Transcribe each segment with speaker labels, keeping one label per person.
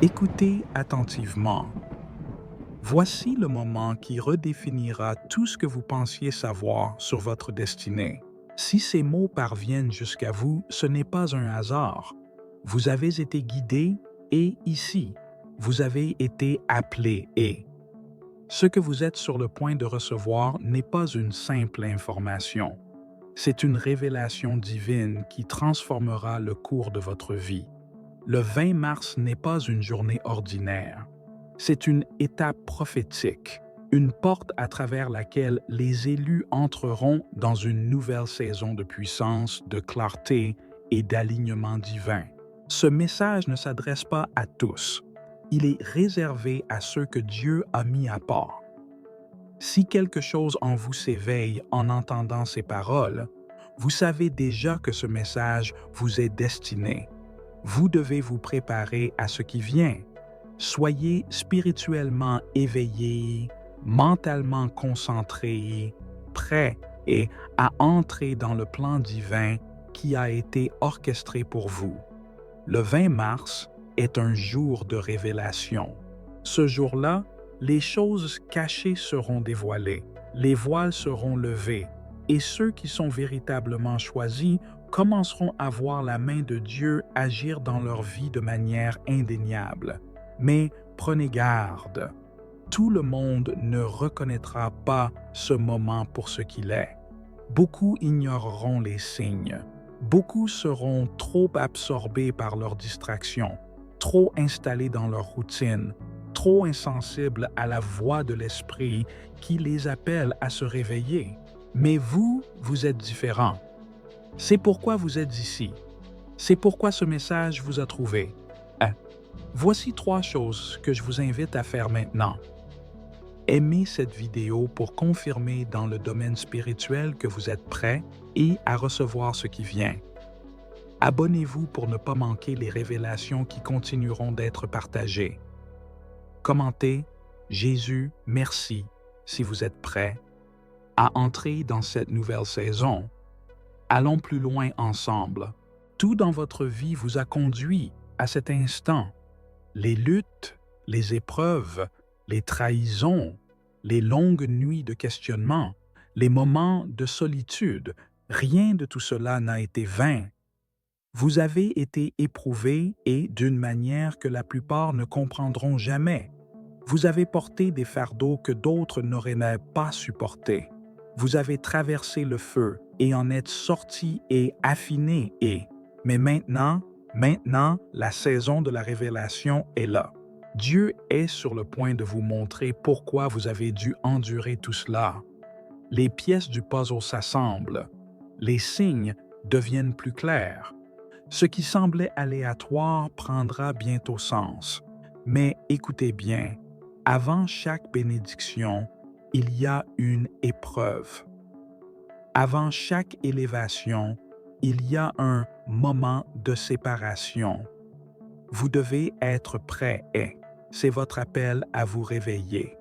Speaker 1: Écoutez attentivement. Voici le moment qui redéfinira tout ce que vous pensiez savoir sur votre destinée. Si ces mots parviennent jusqu'à vous, ce n'est pas un hasard. Vous avez été guidé et ici, vous avez été appelé et ce que vous êtes sur le point de recevoir n'est pas une simple information. C'est une révélation divine qui transformera le cours de votre vie. Le 20 mars n'est pas une journée ordinaire. C'est une étape prophétique, une porte à travers laquelle les élus entreront dans une nouvelle saison de puissance, de clarté et d'alignement divin. Ce message ne s'adresse pas à tous. Il est réservé à ceux que Dieu a mis à part. Si quelque chose en vous s'éveille en entendant ces paroles, vous savez déjà que ce message vous est destiné. Vous devez vous préparer à ce qui vient. Soyez spirituellement éveillés, mentalement concentrés, prêts et à entrer dans le plan divin qui a été orchestré pour vous. Le 20 mars est un jour de révélation. Ce jour-là, les choses cachées seront dévoilées, les voiles seront levés, et ceux qui sont véritablement choisis commenceront à voir la main de Dieu agir dans leur vie de manière indéniable. Mais prenez garde, tout le monde ne reconnaîtra pas ce moment pour ce qu'il est. Beaucoup ignoreront les signes. Beaucoup seront trop absorbés par leurs distractions, trop installés dans leur routine, trop insensibles à la voix de l'Esprit qui les appelle à se réveiller. Mais vous, vous êtes différents. C'est pourquoi vous êtes ici. C'est pourquoi ce message vous a trouvé. Voici 3 choses que je vous invite à faire maintenant. Aimez cette vidéo pour confirmer dans le domaine spirituel que vous êtes prêt et à recevoir ce qui vient. Abonnez-vous pour ne pas manquer les révélations qui continueront d'être partagées. Commentez « Jésus, merci » si vous êtes prêt à entrer dans cette nouvelle saison. Allons plus loin ensemble. Tout dans votre vie vous a conduit à cet instant. Les luttes, les épreuves, les trahisons, les longues nuits de questionnement, les moments de solitude, rien de tout cela n'a été vain. Vous avez été éprouvés et d'une manière que la plupart ne comprendront jamais. Vous avez porté des fardeaux que d'autres n'auraient pas supportés. Vous avez traversé le feu et en êtes sortis et affinés mais maintenant, la saison de la révélation est là. Dieu est sur le point de vous montrer pourquoi vous avez dû endurer tout cela. Les pièces du puzzle s'assemblent. Les signes deviennent plus clairs. Ce qui semblait aléatoire prendra bientôt sens. Mais écoutez bien, avant chaque bénédiction, il y a une épreuve. Avant chaque élévation, il y a un moment de séparation. Vous devez être prêt et c'est votre appel à vous réveiller,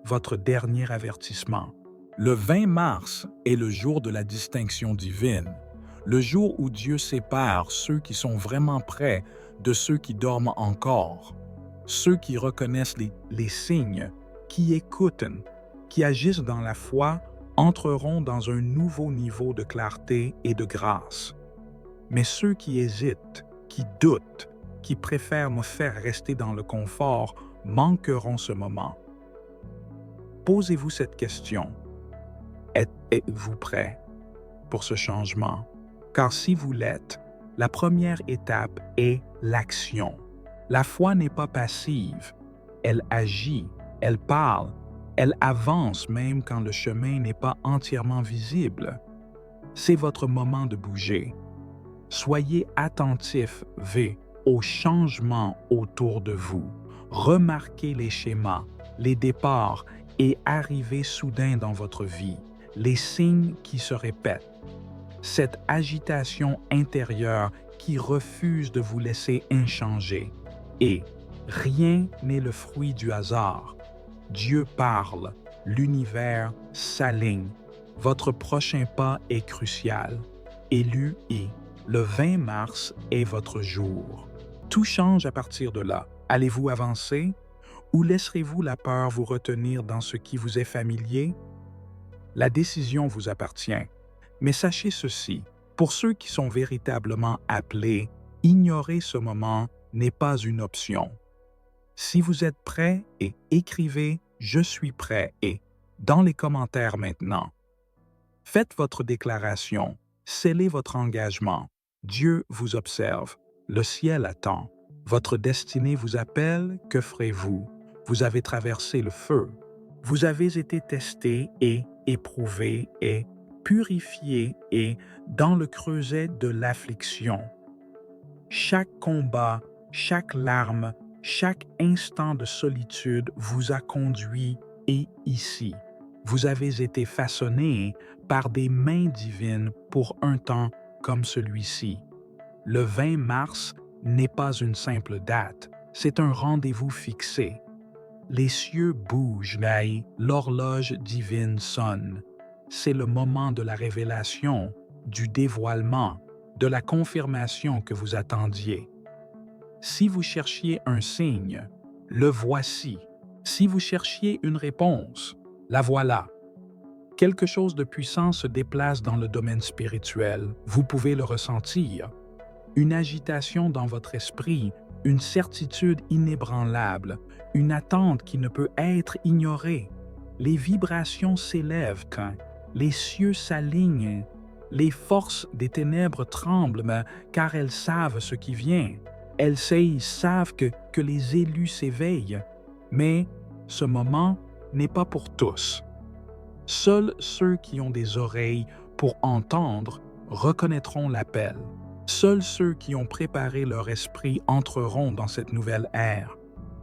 Speaker 1: votre dernier avertissement. Le 20 mars est le jour de la distinction divine, le jour où Dieu sépare ceux qui sont vraiment prêts de ceux qui dorment encore, ceux qui reconnaissent les signes, qui écoutent, qui agissent dans la foi, entreront dans un nouveau niveau de clarté et de grâce. Mais ceux qui hésitent, qui doutent, qui préfèrent me faire rester dans le confort, manqueront ce moment. Posez-vous cette question. Êtes-vous prêt pour ce changement? Car si vous l'êtes, la première étape est l'action. La foi n'est pas passive. Elle agit, elle parle, elle avance même quand le chemin n'est pas entièrement visible. C'est votre moment de bouger. Soyez attentifs aux changements autour de vous. Remarquez les schémas, les départs et arrivées soudains dans votre vie, les signes qui se répètent. Cette agitation intérieure qui refuse de vous laisser inchangé. Et rien n'est le fruit du hasard. Dieu parle, l'univers s'aligne. Votre prochain pas est crucial. Le 20 mars est votre jour. Tout change à partir de là. Allez-vous avancer ou laisserez-vous la peur vous retenir dans ce qui vous est familier? La décision vous appartient, mais sachez ceci, pour ceux qui sont véritablement appelés, ignorer ce moment n'est pas une option. Si vous êtes prêt et écrivez « Je suis prêt » et dans les commentaires maintenant. Faites votre déclaration, scellez votre engagement. Dieu vous observe, le ciel attend. Votre destinée vous appelle, que ferez-vous? Vous avez traversé le feu. Vous avez été testé et éprouvé et purifié et dans le creuset de l'affliction. Chaque combat, chaque larme, chaque instant de solitude vous a conduit et ici. Vous avez été façonné par des mains divines pour un temps comme celui-ci. Le 20 mars n'est pas une simple date, c'est un rendez-vous fixé. Les cieux bougent et l'horloge divine sonne. C'est le moment de la révélation, du dévoilement, de la confirmation que vous attendiez. Si vous cherchiez un signe, le voici. Si vous cherchiez une réponse, la voilà. Quelque chose de puissant se déplace dans le domaine spirituel. Vous pouvez le ressentir. Une agitation dans votre esprit, une certitude inébranlable, une attente qui ne peut être ignorée. Les vibrations s'élèvent quand les cieux s'alignent. Les forces des ténèbres tremblent car elles savent ce qui vient. Elles savent que les élus s'éveillent. Mais ce moment n'est pas pour tous. Seuls ceux qui ont des oreilles pour entendre reconnaîtront l'appel. Seuls ceux qui ont préparé leur esprit entreront dans cette nouvelle ère.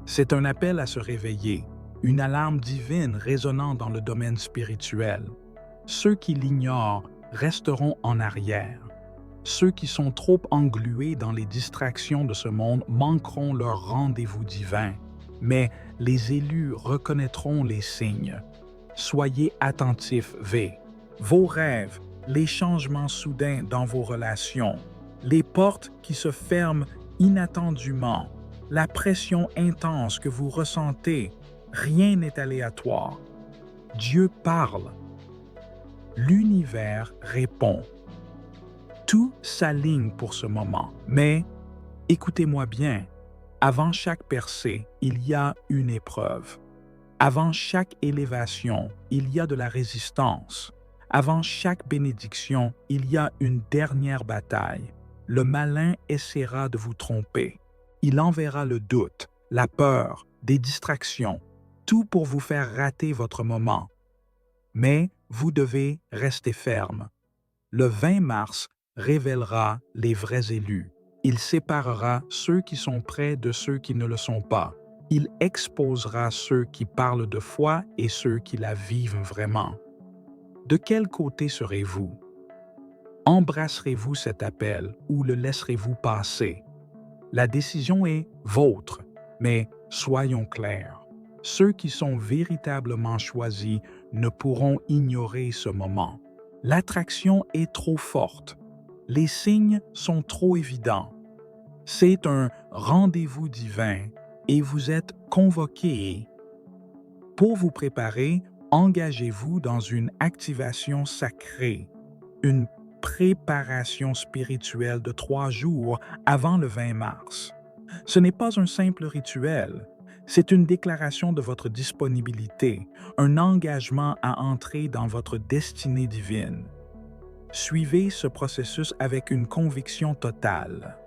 Speaker 1: C'est un appel à se réveiller, une alarme divine résonnant dans le domaine spirituel. Ceux qui l'ignorent resteront en arrière. Ceux qui sont trop englués dans les distractions de ce monde manqueront leur rendez-vous divin. Mais les élus reconnaîtront les signes. Soyez attentifs, vos rêves, les changements soudains dans vos relations, les portes qui se ferment inattendument, la pression intense que vous ressentez, rien n'est aléatoire. Dieu parle. L'univers répond. Tout s'aligne pour ce moment. Mais, écoutez-moi bien, avant chaque percée, il y a une épreuve. Avant chaque élévation, il y a de la résistance. Avant chaque bénédiction, il y a une dernière bataille. Le malin essaiera de vous tromper. Il enverra le doute, la peur, des distractions, tout pour vous faire rater votre moment. Mais vous devez rester ferme. Le 20 mars révélera les vrais élus. Il séparera ceux qui sont prêts de ceux qui ne le sont pas. Il exposera ceux qui parlent de foi et ceux qui la vivent vraiment. De quel côté serez-vous? Embrasserez-vous cet appel ou le laisserez-vous passer? La décision est vôtre, mais soyons clairs. Ceux qui sont véritablement choisis ne pourront ignorer ce moment. L'attraction est trop forte. Les signes sont trop évidents. C'est un rendez-vous divin et vous êtes convoqués. Pour vous préparer, engagez-vous dans une activation sacrée, une préparation spirituelle de 3 jours avant le 20 mars. Ce n'est pas un simple rituel, c'est une déclaration de votre disponibilité, un engagement à entrer dans votre destinée divine. Suivez ce processus avec une conviction totale.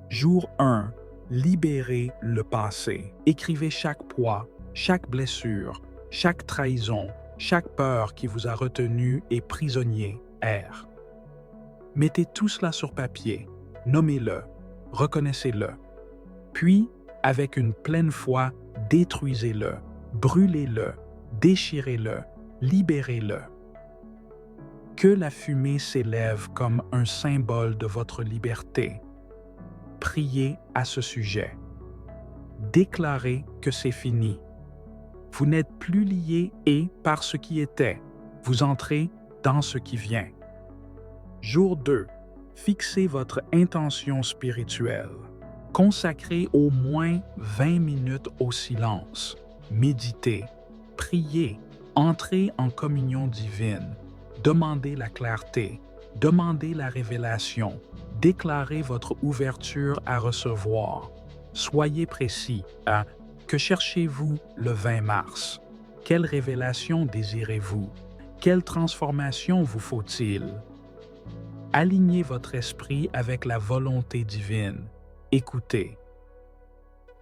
Speaker 1: Jour 1. Libérez le passé. Écrivez chaque poids, chaque blessure, chaque trahison, chaque peur qui vous a retenu et prisonnier. R. Mettez tout cela sur papier, nommez-le, reconnaissez-le. Puis, avec une pleine foi, détruisez-le, brûlez-le, déchirez-le, libérez-le. Que la fumée s'élève comme un symbole de votre liberté. Priez à ce sujet. Déclarez que c'est fini. Vous n'êtes plus lié et par ce qui était. Vous entrez dans ce qui vient. Jour 2. Fixez votre intention spirituelle. Consacrez au moins 20 minutes au silence. Méditez, priez, entrez en communion divine. Demandez la clarté, demandez la révélation, déclarez votre ouverture à recevoir. Soyez précis. Que cherchez-vous le 20 mars? Quelle révélation désirez-vous? Quelle transformation vous faut-il? Alignez votre esprit avec la volonté divine. Écoutez.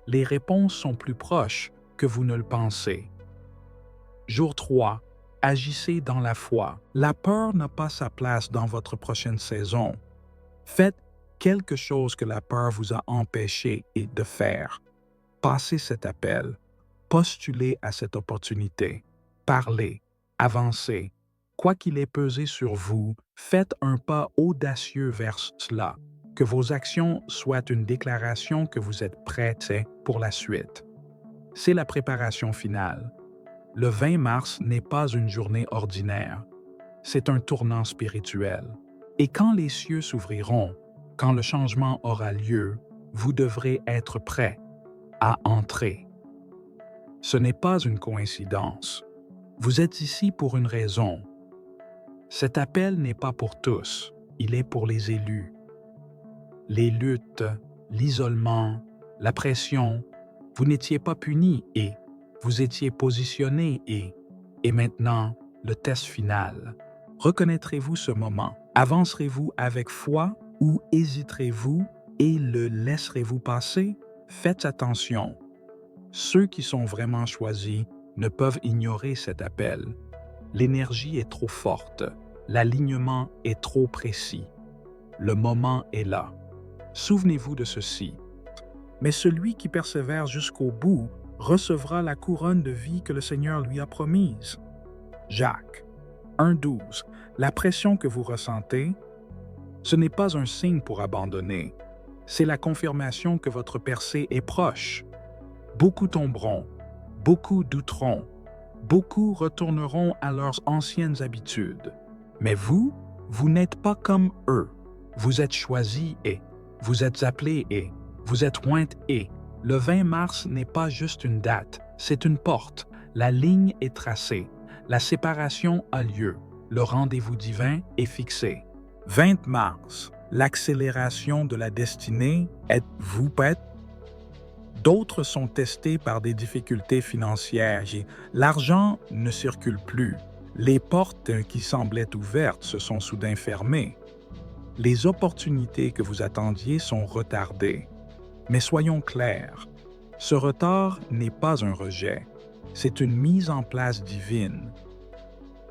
Speaker 1: Les réponses sont plus proches que vous ne le pensez. Jour 3. Agissez dans la foi. La peur n'a pas sa place dans votre prochaine saison. Faites quelque chose que la peur vous a empêché de faire. Passez cet appel. Postulez à cette opportunité. Parlez. Avancez. Quoi qu'il ait pesé sur vous, faites un pas audacieux vers cela. Que vos actions soient une déclaration que vous êtes prêts pour la suite. C'est la préparation finale. Le 20 mars n'est pas une journée ordinaire. C'est un tournant spirituel. Et quand les cieux s'ouvriront, quand le changement aura lieu, vous devrez être prêt à entrer. Ce n'est pas une coïncidence. Vous êtes ici pour une raison. Cet appel n'est pas pour tous, il est pour les élus. Les luttes, l'isolement, la pression, vous n'étiez pas punis et vous étiez positionnés et maintenant, le test final. Reconnaîtrez-vous ce moment? Avancerez-vous avec foi ou hésiterez-vous et le laisserez-vous passer? Faites attention. Ceux qui sont vraiment choisis ne peuvent ignorer cet appel. L'énergie est trop forte, l'alignement est trop précis. Le moment est là. Souvenez-vous de ceci. Mais celui qui persévère jusqu'au bout recevra la couronne de vie que le Seigneur lui a promise. Jacques 1,12. La pression que vous ressentez, ce n'est pas un signe pour abandonner. C'est la confirmation que votre percée est proche. Beaucoup tomberont, beaucoup douteront, beaucoup retourneront à leurs anciennes habitudes. Mais vous n'êtes pas comme eux. Vous êtes choisis et vous êtes appelés et vous êtes ointes et le 20 mars n'est pas juste une date, c'est une porte. La ligne est tracée. La séparation a lieu. Le rendez-vous divin est fixé. 20 mars, l'accélération de la destinée, êtes-vous prêts? D'autres sont testés par des difficultés financières. L'argent ne circule plus. Les portes qui semblaient ouvertes se sont soudain fermées. Les opportunités que vous attendiez sont retardées. Mais soyons clairs, ce retard n'est pas un rejet, c'est une mise en place divine.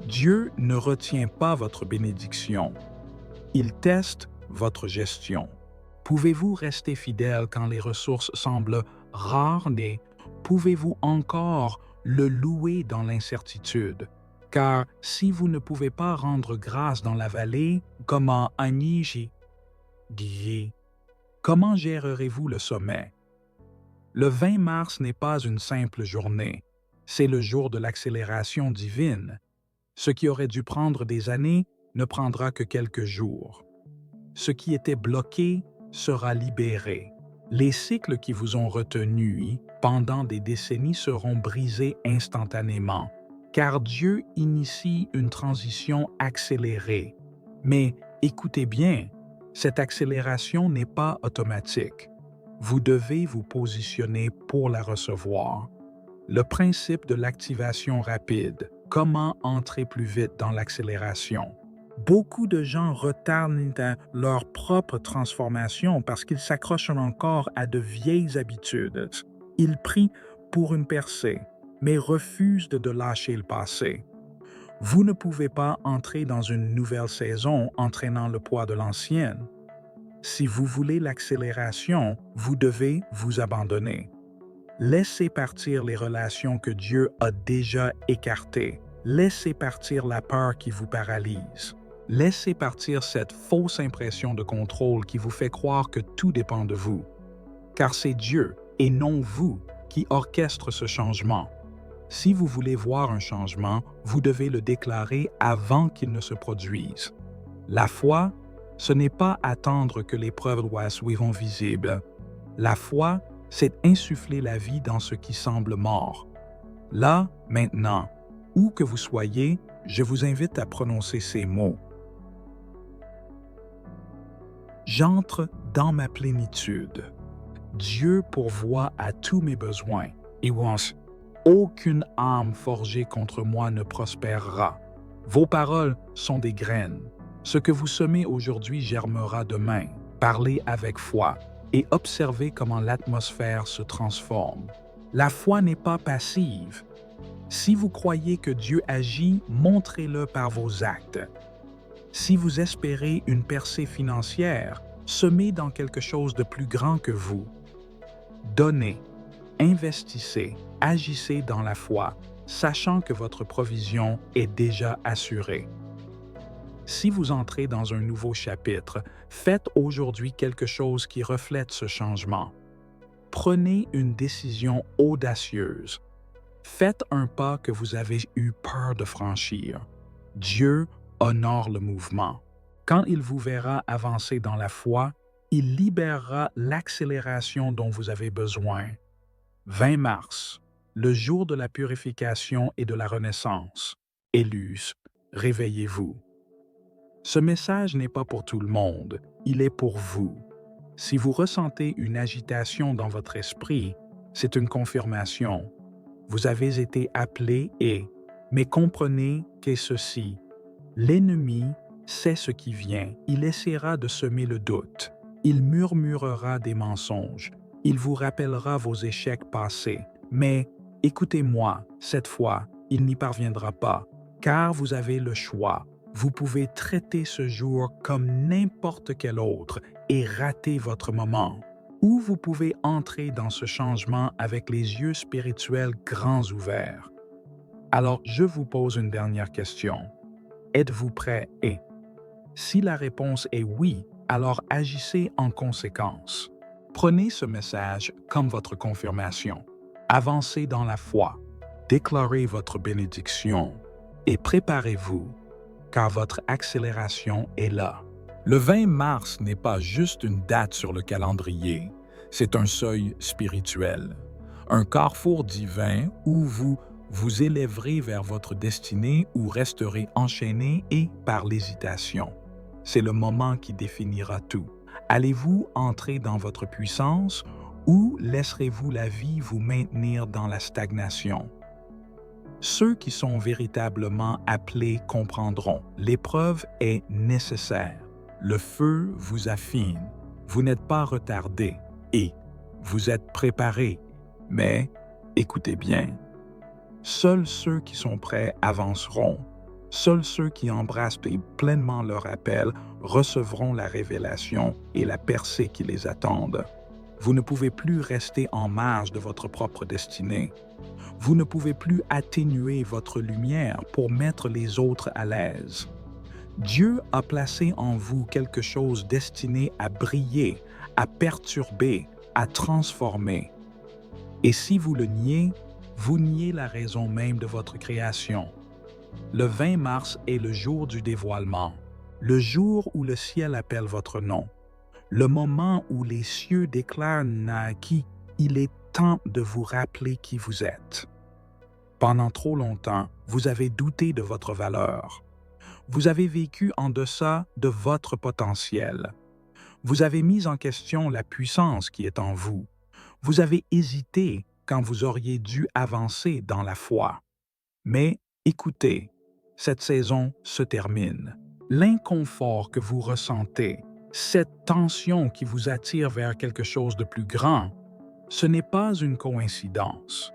Speaker 1: Dieu ne retient pas votre bénédiction, il teste votre gestion. Pouvez-vous rester fidèle quand les ressources semblent rares, mais pouvez-vous encore le louer dans l'incertitude? Car si vous ne pouvez pas rendre grâce dans la vallée, comment comment gérerez-vous le sommet? Le 20 mars n'est pas une simple journée, c'est le jour de l'accélération divine. Ce qui aurait dû prendre des années ne prendra que quelques jours. Ce qui était bloqué sera libéré. Les cycles qui vous ont retenu pendant des décennies seront brisés instantanément, car Dieu initie une transition accélérée. Mais écoutez bien, cette accélération n'est pas automatique. Vous devez vous positionner pour la recevoir. Le principe de l'activation rapide. Comment entrer plus vite dans l'accélération? Beaucoup de gens retardent leur propre transformation parce qu'ils s'accrochent encore à de vieilles habitudes. Ils prient pour une percée, mais refusent de lâcher le passé. Vous ne pouvez pas entrer dans une nouvelle saison en traînant le poids de l'ancienne. Si vous voulez l'accélération, vous devez vous abandonner. Laissez partir les relations que Dieu a déjà écartées. Laissez partir la peur qui vous paralyse. Laissez partir cette fausse impression de contrôle qui vous fait croire que tout dépend de vous. Car c'est Dieu et non vous qui orchestre ce changement. Si vous voulez voir un changement, vous devez le déclarer avant qu'il ne se produise. La foi, ce n'est pas attendre que les preuves soient visibles. La foi, c'est insuffler la vie dans ce qui semble mort. Là, maintenant, où que vous soyez, je vous invite à prononcer ces mots. J'entre dans ma plénitude. Dieu pourvoit à tous mes besoins. Et aucune âme forgée contre moi ne prospérera. Vos paroles sont des graines. Ce que vous semez aujourd'hui germera demain. Parlez avec foi et observez comment l'atmosphère se transforme. La foi n'est pas passive. Si vous croyez que Dieu agit, montrez-le par vos actes. Si vous espérez une percée financière, semez dans quelque chose de plus grand que vous. Donnez, investissez, agissez dans la foi, sachant que votre provision est déjà assurée. Si vous entrez dans un nouveau chapitre, faites aujourd'hui quelque chose qui reflète ce changement. Prenez une décision audacieuse. Faites un pas que vous avez eu peur de franchir. Dieu honore le mouvement. Quand il vous verra avancer dans la foi, il libérera l'accélération dont vous avez besoin. 20 mars, le jour de la purification et de la renaissance. Élus, réveillez-vous. Ce message n'est pas pour tout le monde, il est pour vous. Si vous ressentez une agitation dans votre esprit, c'est une confirmation. Vous avez été appelé mais comprenez qu'est ceci. L'ennemi sait ce qui vient, il essaiera de semer le doute, il murmurera des mensonges, il vous rappellera vos échecs passés. Mais écoutez-moi, cette fois, il n'y parviendra pas, car vous avez le choix. Vous pouvez traiter ce jour comme n'importe quel autre et rater votre moment. Ou vous pouvez entrer dans ce changement avec les yeux spirituels grands ouverts. Alors, je vous pose une dernière question. Êtes-vous prêt? Et si la réponse est oui, alors agissez en conséquence. Prenez ce message comme votre confirmation. Avancez dans la foi, déclarez votre bénédiction et préparez-vous, car votre accélération est là. Le 20 mars n'est pas juste une date sur le calendrier, c'est un seuil spirituel, un carrefour divin où vous vous élèverez vers votre destinée ou resterez enchaîné et par l'hésitation. C'est le moment qui définira tout. Allez-vous entrer dans votre puissance ou laisserez-vous la vie vous maintenir dans la stagnation? Ceux qui sont véritablement appelés comprendront. L'épreuve est nécessaire. Le feu vous affine. Vous n'êtes pas retardé et vous êtes préparé. Mais, écoutez bien, seuls ceux qui sont prêts avanceront. Seuls ceux qui embrassent pleinement leur appel recevront la révélation et la percée qui les attendent. Vous ne pouvez plus rester en marge de votre propre destinée. Vous ne pouvez plus atténuer votre lumière pour mettre les autres à l'aise. Dieu a placé en vous quelque chose destiné à briller, à perturber, à transformer. Et si vous le niez, vous niez la raison même de votre création. Le 20 mars est le jour du dévoilement, le jour où le ciel appelle votre nom, le moment où les cieux déclarent qu'il est temps de vous rappeler qui vous êtes. Pendant trop longtemps, vous avez douté de votre valeur. Vous avez vécu en deçà de votre potentiel. Vous avez mis en question la puissance qui est en vous. Vous avez hésité quand vous auriez dû avancer dans la foi. Mais écoutez, cette saison se termine. L'inconfort que vous ressentez, cette tension qui vous attire vers quelque chose de plus grand, ce n'est pas une coïncidence.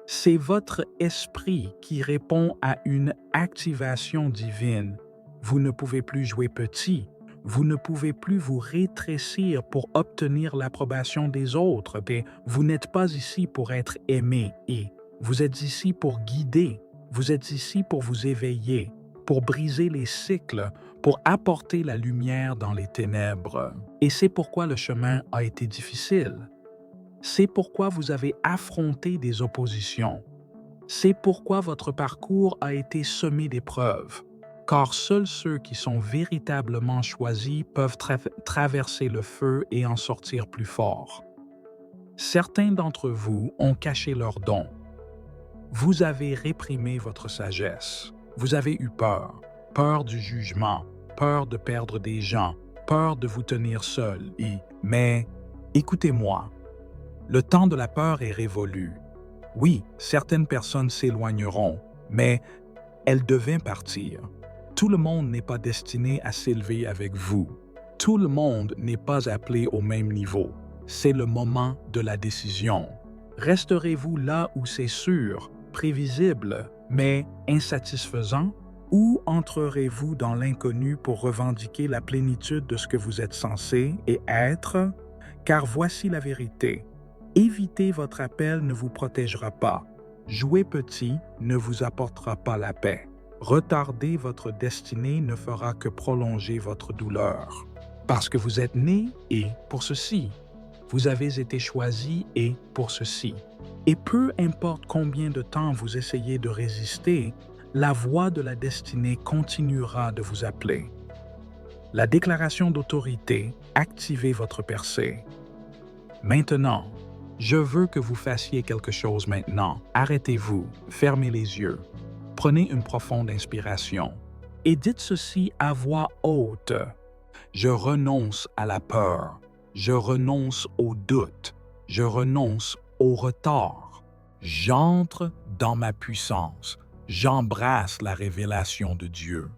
Speaker 1: C'est votre esprit qui répond à une activation divine. Vous ne pouvez plus jouer petit. Vous ne pouvez plus vous rétrécir pour obtenir l'approbation des autres. Vous n'êtes pas ici pour être aimé et vous êtes ici pour guider. Vous êtes ici pour vous éveiller, pour briser les cycles, pour apporter la lumière dans les ténèbres. Et c'est pourquoi le chemin a été difficile. C'est pourquoi vous avez affronté des oppositions. C'est pourquoi votre parcours a été semé d'épreuves. Car seuls ceux qui sont véritablement choisis peuvent traverser le feu et en sortir plus forts. Certains d'entre vous ont caché leurs dons. Vous avez réprimé votre sagesse. Vous avez eu peur. Peur du jugement, peur de perdre des gens, peur de vous tenir seul. Mais écoutez-moi, le temps de la peur est révolu. Oui, certaines personnes s'éloigneront, mais elles devaient partir. Tout le monde n'est pas destiné à s'élever avec vous. Tout le monde n'est pas appelé au même niveau. C'est le moment de la décision. Resterez-vous là où c'est sûr, prévisible, mais insatisfaisant? Ou entrerez-vous dans l'inconnu pour revendiquer la plénitude de ce que vous êtes censé et être? Car voici la vérité. Éviter votre appel ne vous protégera pas. Jouer petit ne vous apportera pas la paix. Retarder votre destinée ne fera que prolonger votre douleur. Parce que vous êtes né et pour ceci. Vous avez été choisi et pour ceci. Et peu importe combien de temps vous essayez de résister, la voix de la destinée continuera de vous appeler. La déclaration d'autorité, activez votre percée. Maintenant, je veux que vous fassiez quelque chose maintenant. Arrêtez-vous, fermez les yeux, prenez une profonde inspiration et dites ceci à voix haute. Je renonce à la peur, je renonce au doute, je renonce au retard. J'entre dans ma puissance, j'embrasse la révélation de Dieu.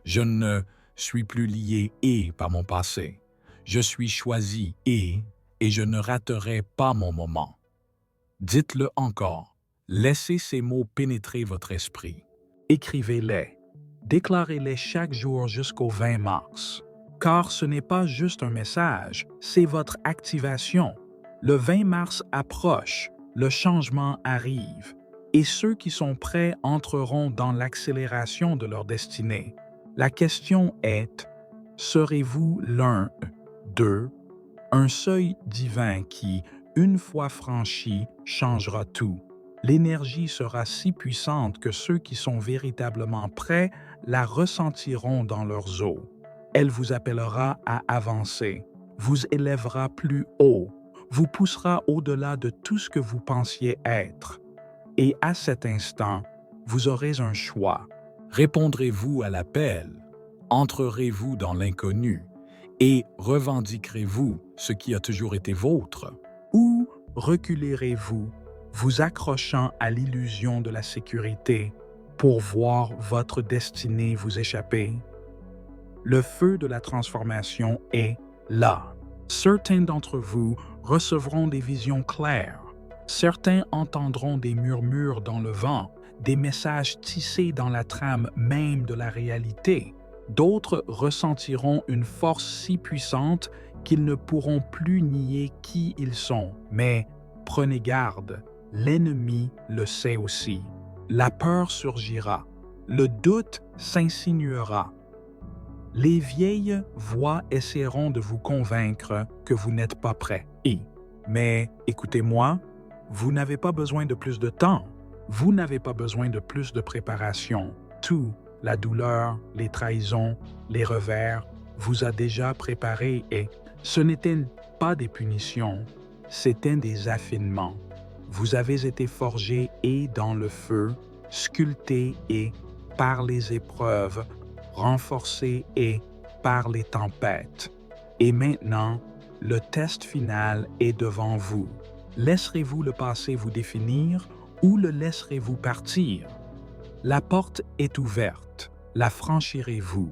Speaker 1: Je ne suis plus lié par mon passé. Je suis choisi et je ne raterai pas mon moment. Dites-le encore. Laissez ces mots pénétrer votre esprit. Écrivez-les. Déclarez-les chaque jour jusqu'au 20 mars. Car ce n'est pas juste un message, c'est votre activation. Le 20 mars approche, le changement arrive, et ceux qui sont prêts entreront dans l'accélération de leur destinée. La question est, serez-vous l'un, d'eux, un seuil divin qui, une fois franchi, changera tout? L'énergie sera si puissante que ceux qui sont véritablement prêts la ressentiront dans leurs os. Elle vous appellera à avancer, vous élèvera plus haut, vous poussera au-delà de tout ce que vous pensiez être. Et à cet instant, vous aurez un choix. Répondrez-vous à l'appel? Entrerez-vous dans l'inconnu? Et revendiquerez-vous ce qui a toujours été vôtre? Ou reculerez-vous, vous accrochant à l'illusion de la sécurité pour voir votre destinée vous échapper? Le feu de la transformation est là. Certains d'entre vous recevront des visions claires. Certains entendront des murmures dans le vent, des messages tissés dans la trame même de la réalité. D'autres ressentiront une force si puissante qu'ils ne pourront plus nier qui ils sont. Mais prenez garde, l'ennemi le sait aussi. La peur surgira, le doute s'insinuera. Les vieilles voix essaieront de vous convaincre que vous n'êtes pas prêt. Mais écoutez-moi, vous n'avez pas besoin de plus de temps. Vous n'avez pas besoin de plus de préparation. Tout, la douleur, les trahisons, les revers, vous a déjà préparé et ce n'étaient pas des punitions, c'étaient des affinements. Vous avez été forgé et dans le feu, sculpté et par les épreuves, renforcé et par les tempêtes. Et maintenant, le test final est devant vous. Laisserez-vous le passé vous définir ou le laisserez-vous partir? La porte est ouverte. La franchirez-vous?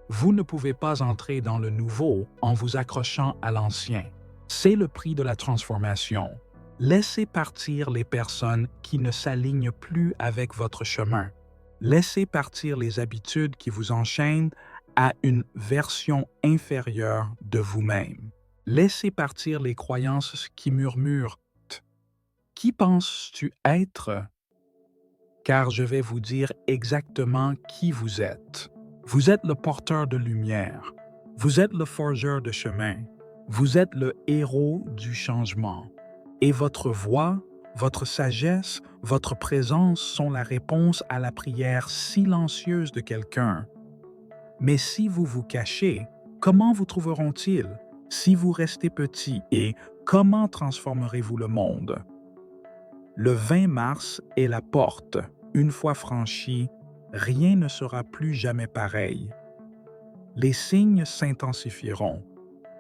Speaker 1: Vous ne pouvez pas entrer dans le nouveau en vous accrochant à l'ancien. C'est le prix de la transformation. Laissez partir les personnes qui ne s'alignent plus avec votre chemin. Laissez partir les habitudes qui vous enchaînent à une version inférieure de vous-même. Laissez partir les croyances qui murmurent. Qui penses-tu être? Car je vais vous dire exactement qui vous êtes. Vous êtes le porteur de lumière. Vous êtes le forgeur de chemin. Vous êtes le héros du changement. Et votre voix, votre sagesse, votre présence sont la réponse à la prière silencieuse de quelqu'un. Mais si vous vous cachez, comment vous trouveront-ils? Si vous restez petit, et Comment transformerez-vous le monde? Le 20 mars est la porte. Une fois franchie, rien ne sera plus jamais pareil. Les signes s'intensifieront.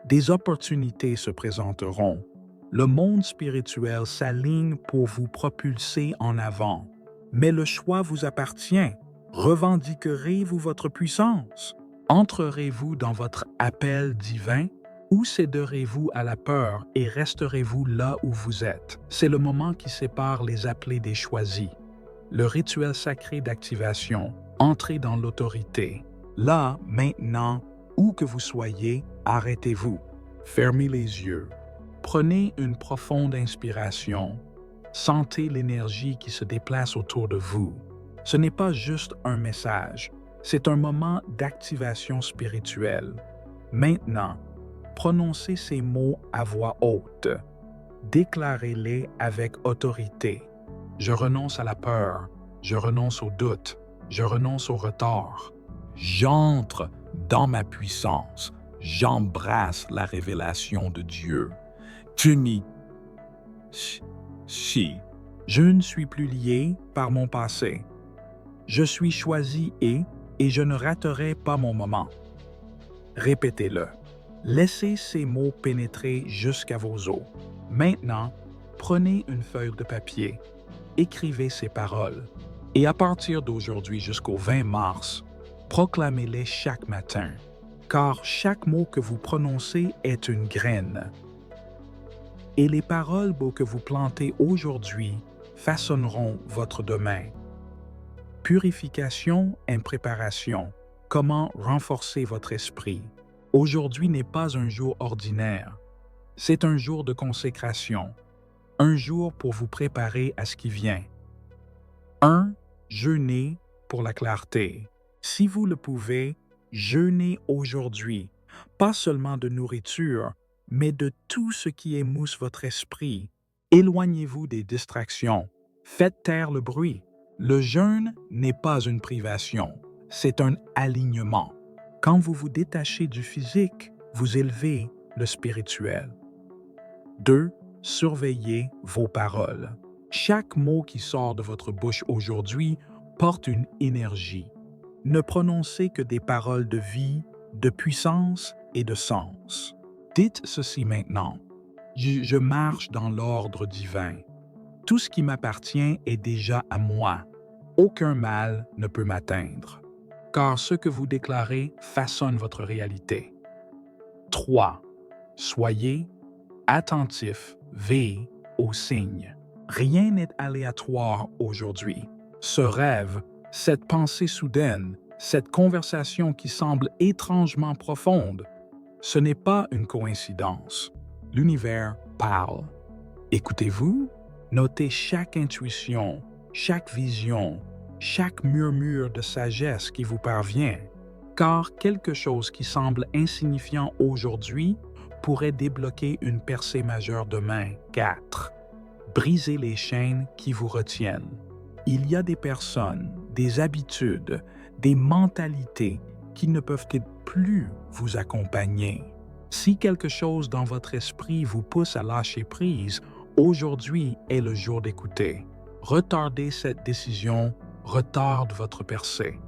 Speaker 1: Des opportunités se présenteront. Le monde spirituel s'aligne pour vous propulser en avant. Mais le choix vous appartient. Revendiquerez-vous votre puissance? Entrerez-vous dans votre appel divin ou céderez-vous à la peur et resterez-vous là où vous êtes? C'est le moment qui sépare les appelés des choisis. Le rituel sacré d'activation. Entrez dans l'autorité. Là, maintenant, où que vous soyez, arrêtez-vous. Fermez les yeux. Prenez une profonde inspiration. Sentez l'énergie qui se déplace autour de vous. Ce n'est pas juste un message, c'est un moment d'activation spirituelle. Maintenant, prononcez ces mots à voix haute. Déclarez-les avec autorité. Je renonce à la peur, je renonce au doute, je renonce au retard. J'entre dans ma puissance, j'embrasse la révélation de Dieu. Si je ne suis plus lié par mon passé, je suis choisi et je ne raterai pas mon moment. Répétez-le. Laissez ces mots pénétrer jusqu'à vos os. Maintenant, prenez une feuille de papier, écrivez ces paroles et à partir d'aujourd'hui jusqu'au 20 mars, proclamez-les chaque matin, car chaque mot que vous prononcez est une graine. Et les paroles que vous plantez aujourd'hui façonneront votre demain. Purification et préparation. Comment renforcer votre esprit? Aujourd'hui n'est pas un jour ordinaire. C'est un jour de consécration. Un jour pour vous préparer à ce qui vient. 1. Jeûnez pour la clarté. Si vous le pouvez, jeûnez aujourd'hui. Pas seulement de nourriture, mais de tout ce qui émousse votre esprit. Éloignez-vous des distractions. Faites taire le bruit. Le jeûne n'est pas une privation, c'est un alignement. Quand vous vous détachez du physique, vous élevez le spirituel. 2. Surveillez vos paroles. Chaque mot qui sort de votre bouche aujourd'hui porte une énergie. Ne prononcez que des paroles de vie, de puissance et de sens. Dites ceci maintenant. Je marche dans l'ordre divin. Tout ce qui m'appartient est déjà à moi. Aucun mal ne peut m'atteindre, car ce que vous déclarez façonne votre réalité. 3. Soyez attentifs, veillez aux signes. Rien n'est aléatoire aujourd'hui. Ce rêve, cette pensée soudaine, cette conversation qui semble étrangement profonde, ce n'est pas une coïncidence. L'univers parle. Écoutez-vous? Notez chaque intuition, chaque vision, chaque murmure de sagesse qui vous parvient, car quelque chose qui semble insignifiant aujourd'hui pourrait débloquer une percée majeure demain. 4. Brisez les chaînes qui vous retiennent. Il y a des personnes, des habitudes, des mentalités qui ne peuvent plus vous accompagner. Si quelque chose dans votre esprit vous pousse à lâcher prise, aujourd'hui est le jour d'écouter. Retardez cette décision, retarde votre percée.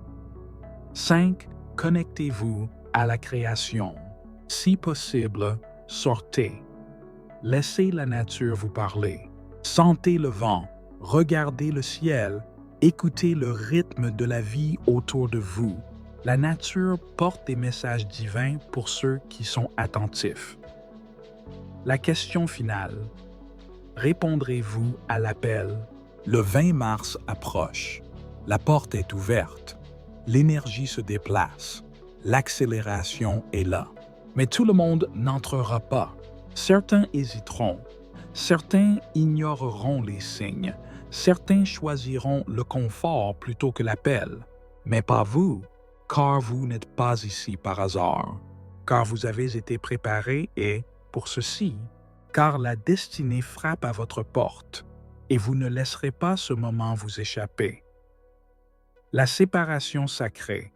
Speaker 1: 5. Connectez-vous à la création. Si possible, sortez. Laissez la nature vous parler. Sentez le vent, regardez le ciel, écoutez le rythme de la vie autour de vous. La nature porte des messages divins pour ceux qui sont attentifs. La question finale. Répondrez-vous à l'appel? Le 20 mars approche. La porte est ouverte. L'énergie se déplace. L'accélération est là. Mais tout le monde n'entrera pas. Certains hésiteront. Certains ignoreront les signes. Certains choisiront le confort plutôt que l'appel. Mais pas vous, car vous n'êtes pas ici par hasard. Car vous avez été préparé et, pour ceci, car la destinée frappe à votre porte et vous ne laisserez pas ce moment vous échapper. La séparation sacrée,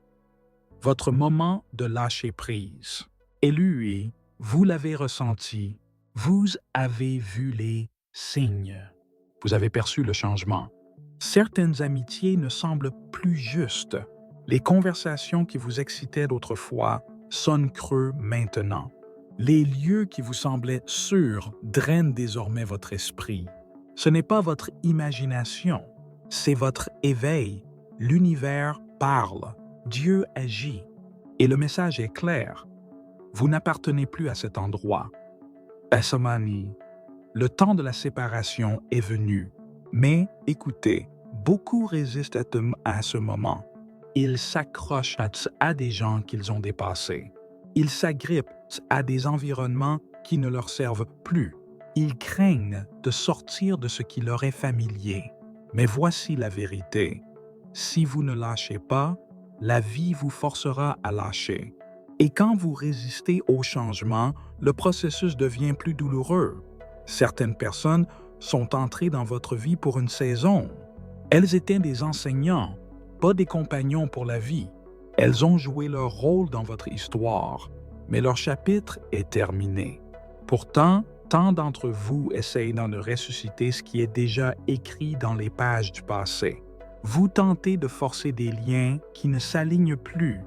Speaker 1: votre moment de lâcher prise. Et lui, vous l'avez ressenti, Vous avez vu les signes. Vous avez perçu le changement. Certaines amitiés ne semblent plus justes. Les conversations qui vous excitaient autrefois sonnent creux maintenant. Les lieux qui vous semblaient sûrs drainent désormais votre esprit. Ce n'est pas votre imagination, c'est votre éveil. L'univers parle, Dieu agit. Et le message est clair. Vous n'appartenez plus à cet endroit. Pessamani, le temps de la séparation est venu. Mais écoutez, beaucoup résistent à ce moment. Ils s'accrochent à des gens qu'ils ont dépassés. Ils s'agrippent à des environnements qui ne leur servent plus. Ils craignent de sortir de ce qui leur est familier. Mais voici la vérité. Si vous ne lâchez pas, la vie vous forcera à lâcher. Et quand vous résistez au changement, le processus devient plus douloureux. Certaines personnes sont entrées dans votre vie pour une saison. Elles étaient des enseignants, pas des compagnons pour la vie. Elles ont joué leur rôle dans votre histoire, mais leur chapitre est terminé. Pourtant, tant d'entre vous essayent de ressusciter ce qui est déjà écrit dans les pages du passé. Vous tentez de forcer des liens qui ne s'alignent plus.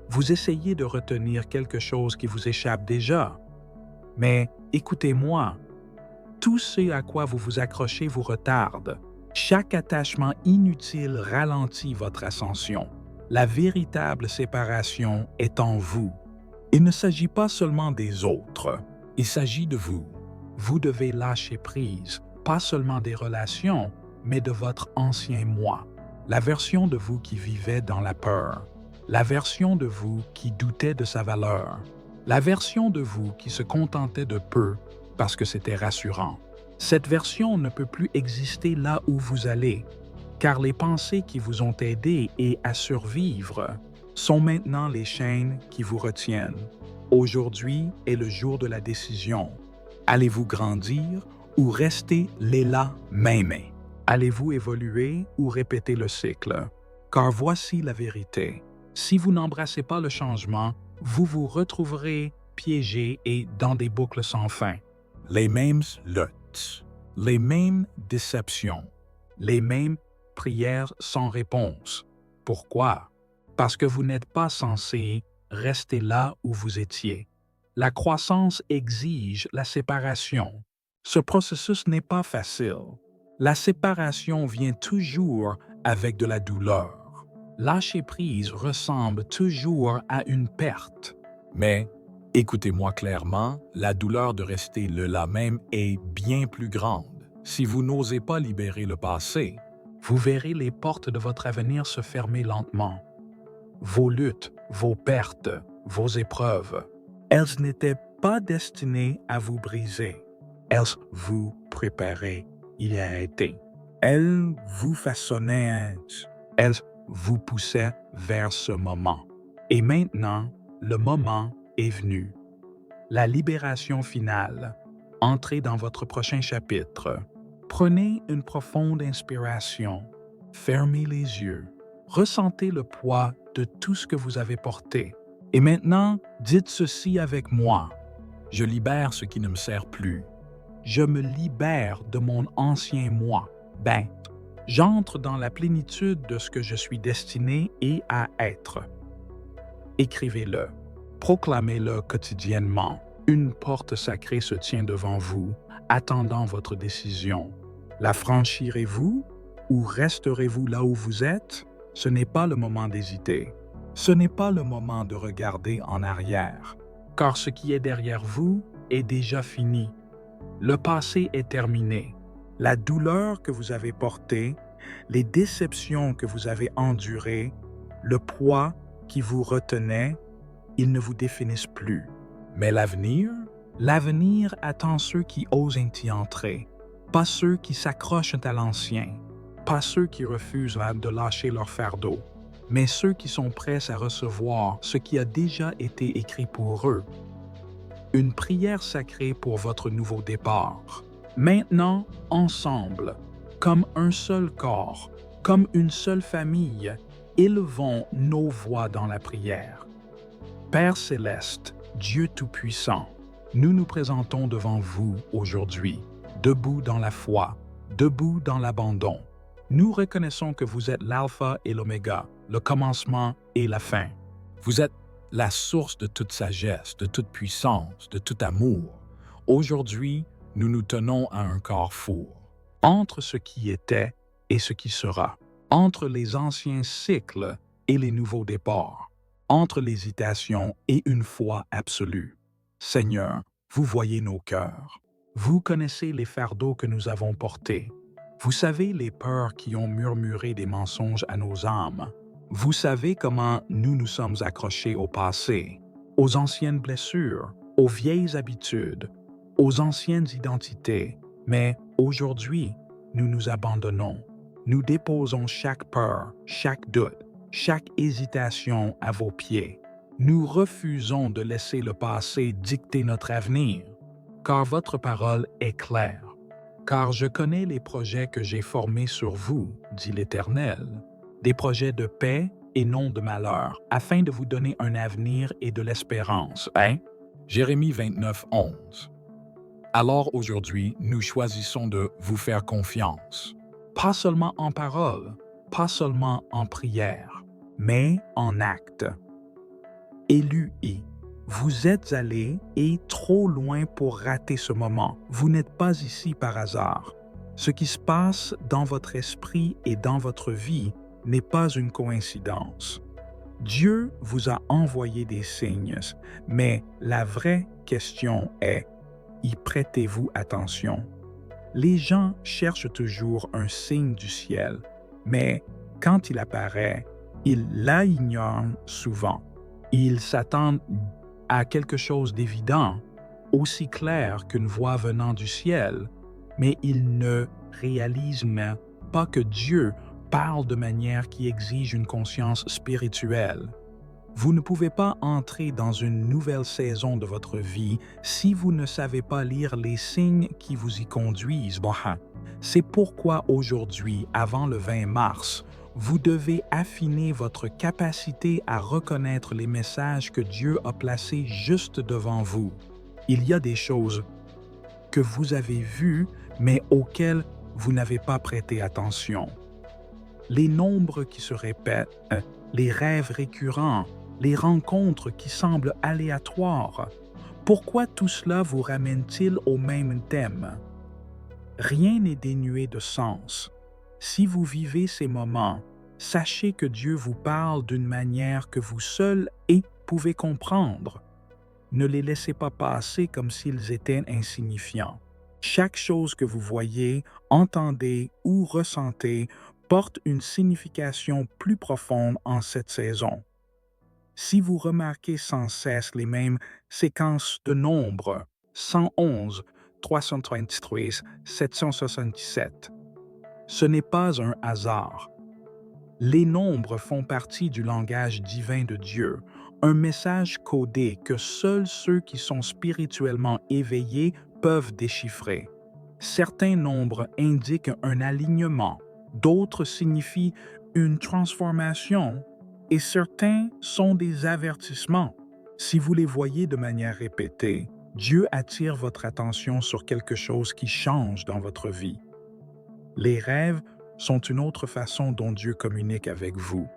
Speaker 1: Vous essayez de retenir quelque chose qui vous échappe déjà. Mais écoutez-moi, tout ce à quoi vous vous accrochez vous retarde. Chaque attachement inutile ralentit votre ascension. La véritable séparation est en vous. Il ne s'agit pas seulement des autres, il s'agit de vous. Vous devez lâcher prise, pas seulement des relations, mais de votre ancien moi. La version de vous qui vivait dans la peur. La version de vous qui doutait de sa valeur. La version de vous qui se contentait de peu parce que c'était rassurant. Cette version ne peut plus exister là où vous allez, car les pensées qui vous ont aidé et à survivre sont maintenant les chaînes qui vous retiennent. Aujourd'hui est le jour de la décision. Allez-vous grandir ou rester là même? Allez-vous évoluer ou répéter le cycle? Car voici la vérité. Si vous n'embrassez pas le changement, vous vous retrouverez piégé et dans des boucles sans fin. Les mêmes luttes, les mêmes déceptions, les mêmes prières sans réponse. Pourquoi? Parce que vous n'êtes pas censé rester là où vous étiez. La croissance exige la séparation. Ce processus n'est pas facile. La séparation vient toujours avec de la douleur. Lâcher prise ressemble toujours à une perte. Mais, écoutez-moi clairement, la douleur de rester là même est bien plus grande. Si vous n'osez pas libérer le passé, vous verrez les portes de votre avenir se fermer lentement. Vos luttes, vos pertes, vos épreuves, elles n'étaient pas destinées à vous briser. Elles vous préparaient, il a été. Elles vous façonnaient, elles vous poussaient vers ce moment. Et maintenant, le moment est venu. La libération finale. Entrez dans votre prochain chapitre. Prenez une profonde inspiration. Fermez les yeux. Ressentez le poids de tout ce que vous avez porté. Et maintenant, dites ceci avec moi. Je libère ce qui ne me sert plus. Je me libère de mon ancien moi. J'entre dans la plénitude de ce que je suis destiné et à être. Écrivez-le. Proclamez-le quotidiennement. Une porte sacrée se tient devant vous, attendant votre décision. La franchirez-vous ou resterez-vous là où vous êtes? Ce n'est pas le moment d'hésiter. Ce n'est pas le moment de regarder en arrière, car ce qui est derrière vous est déjà fini. Le passé est terminé. La douleur que vous avez portée, les déceptions que vous avez endurées, le poids qui vous retenait, ils ne vous définissent plus. Mais l'avenir? L'avenir attend ceux qui osent y entrer, pas ceux qui s'accrochent à l'ancien, pas ceux qui refusent de lâcher leur fardeau, mais ceux qui sont prêts à recevoir ce qui a déjà été écrit pour eux. Une prière sacrée pour votre nouveau départ. Maintenant, ensemble, comme un seul corps, comme une seule famille, élevons nos voix dans la prière. Père céleste, Dieu Tout-Puissant, Nous nous présentons devant vous aujourd'hui, debout dans la foi, debout dans l'abandon. Nous reconnaissons que vous êtes l'alpha et l'oméga, le commencement et la fin. Vous êtes la source de toute sagesse, de toute puissance, de tout amour. Aujourd'hui, nous nous tenons à un carrefour, entre ce qui était et ce qui sera, entre les anciens cycles et les nouveaux départs, entre l'hésitation et une foi absolue. Seigneur, vous voyez nos cœurs. Vous connaissez les fardeaux que nous avons portés. Vous savez les peurs qui ont murmuré des mensonges à nos âmes. Vous savez comment nous nous sommes accrochés au passé, aux anciennes blessures, aux vieilles habitudes, aux anciennes identités. Mais aujourd'hui, nous nous abandonnons. Nous déposons chaque peur, chaque doute, chaque hésitation à vos pieds. Nous refusons de laisser le passé dicter notre avenir, car votre parole est claire. Car je connais les projets que j'ai formés sur vous, dit l'Éternel, des projets de paix et non de malheur, afin de vous donner un avenir et de l'espérance. Jérémie 29, 11. Alors aujourd'hui, nous choisissons de vous faire confiance. Pas seulement en parole, pas seulement en prière, mais en acte. Élus-y. Vous êtes allés et trop loin pour rater ce moment. Vous n'êtes pas ici par hasard. Ce qui se passe dans votre esprit et dans votre vie n'est pas une coïncidence. Dieu vous a envoyé des signes, mais la vraie question est, y prêtez-vous attention? Les gens cherchent toujours un signe du ciel, mais quand il apparaît, ils l'ignorent souvent. Ils s'attendent à quelque chose d'évident, aussi clair qu'une voix venant du ciel, mais ils ne réalisent même pas que Dieu parle de manière qui exige une conscience spirituelle. Vous ne pouvez pas entrer dans une nouvelle saison de votre vie si vous ne savez pas lire les signes qui vous y conduisent. C'est pourquoi aujourd'hui, avant le 20 mars, vous devez affiner votre capacité à reconnaître les messages que Dieu a placés juste devant vous. Il y a des choses que vous avez vues, mais auxquelles vous n'avez pas prêté attention. Les nombres qui se répètent, les rêves récurrents, les rencontres qui semblent aléatoires. Pourquoi tout cela vous ramène-t-il au même thème? Rien n'est dénué de sens. Si vous vivez ces moments, sachez que Dieu vous parle d'une manière que vous seul pouvez comprendre. Ne les laissez pas passer comme s'ils étaient insignifiants. Chaque chose que vous voyez, entendez ou ressentez porte une signification plus profonde en cette saison. Si vous remarquez sans cesse les mêmes séquences de nombres, 111, 333, 777, ce n'est pas un hasard. Les nombres font partie du langage divin de Dieu, un message codé que seuls ceux qui sont spirituellement éveillés peuvent déchiffrer. Certains nombres indiquent un alignement, d'autres signifient une transformation, et certains sont des avertissements. Si vous les voyez de manière répétée, Dieu attire votre attention sur quelque chose qui change dans votre vie. Les rêves sont une autre façon dont Dieu communique avec vous.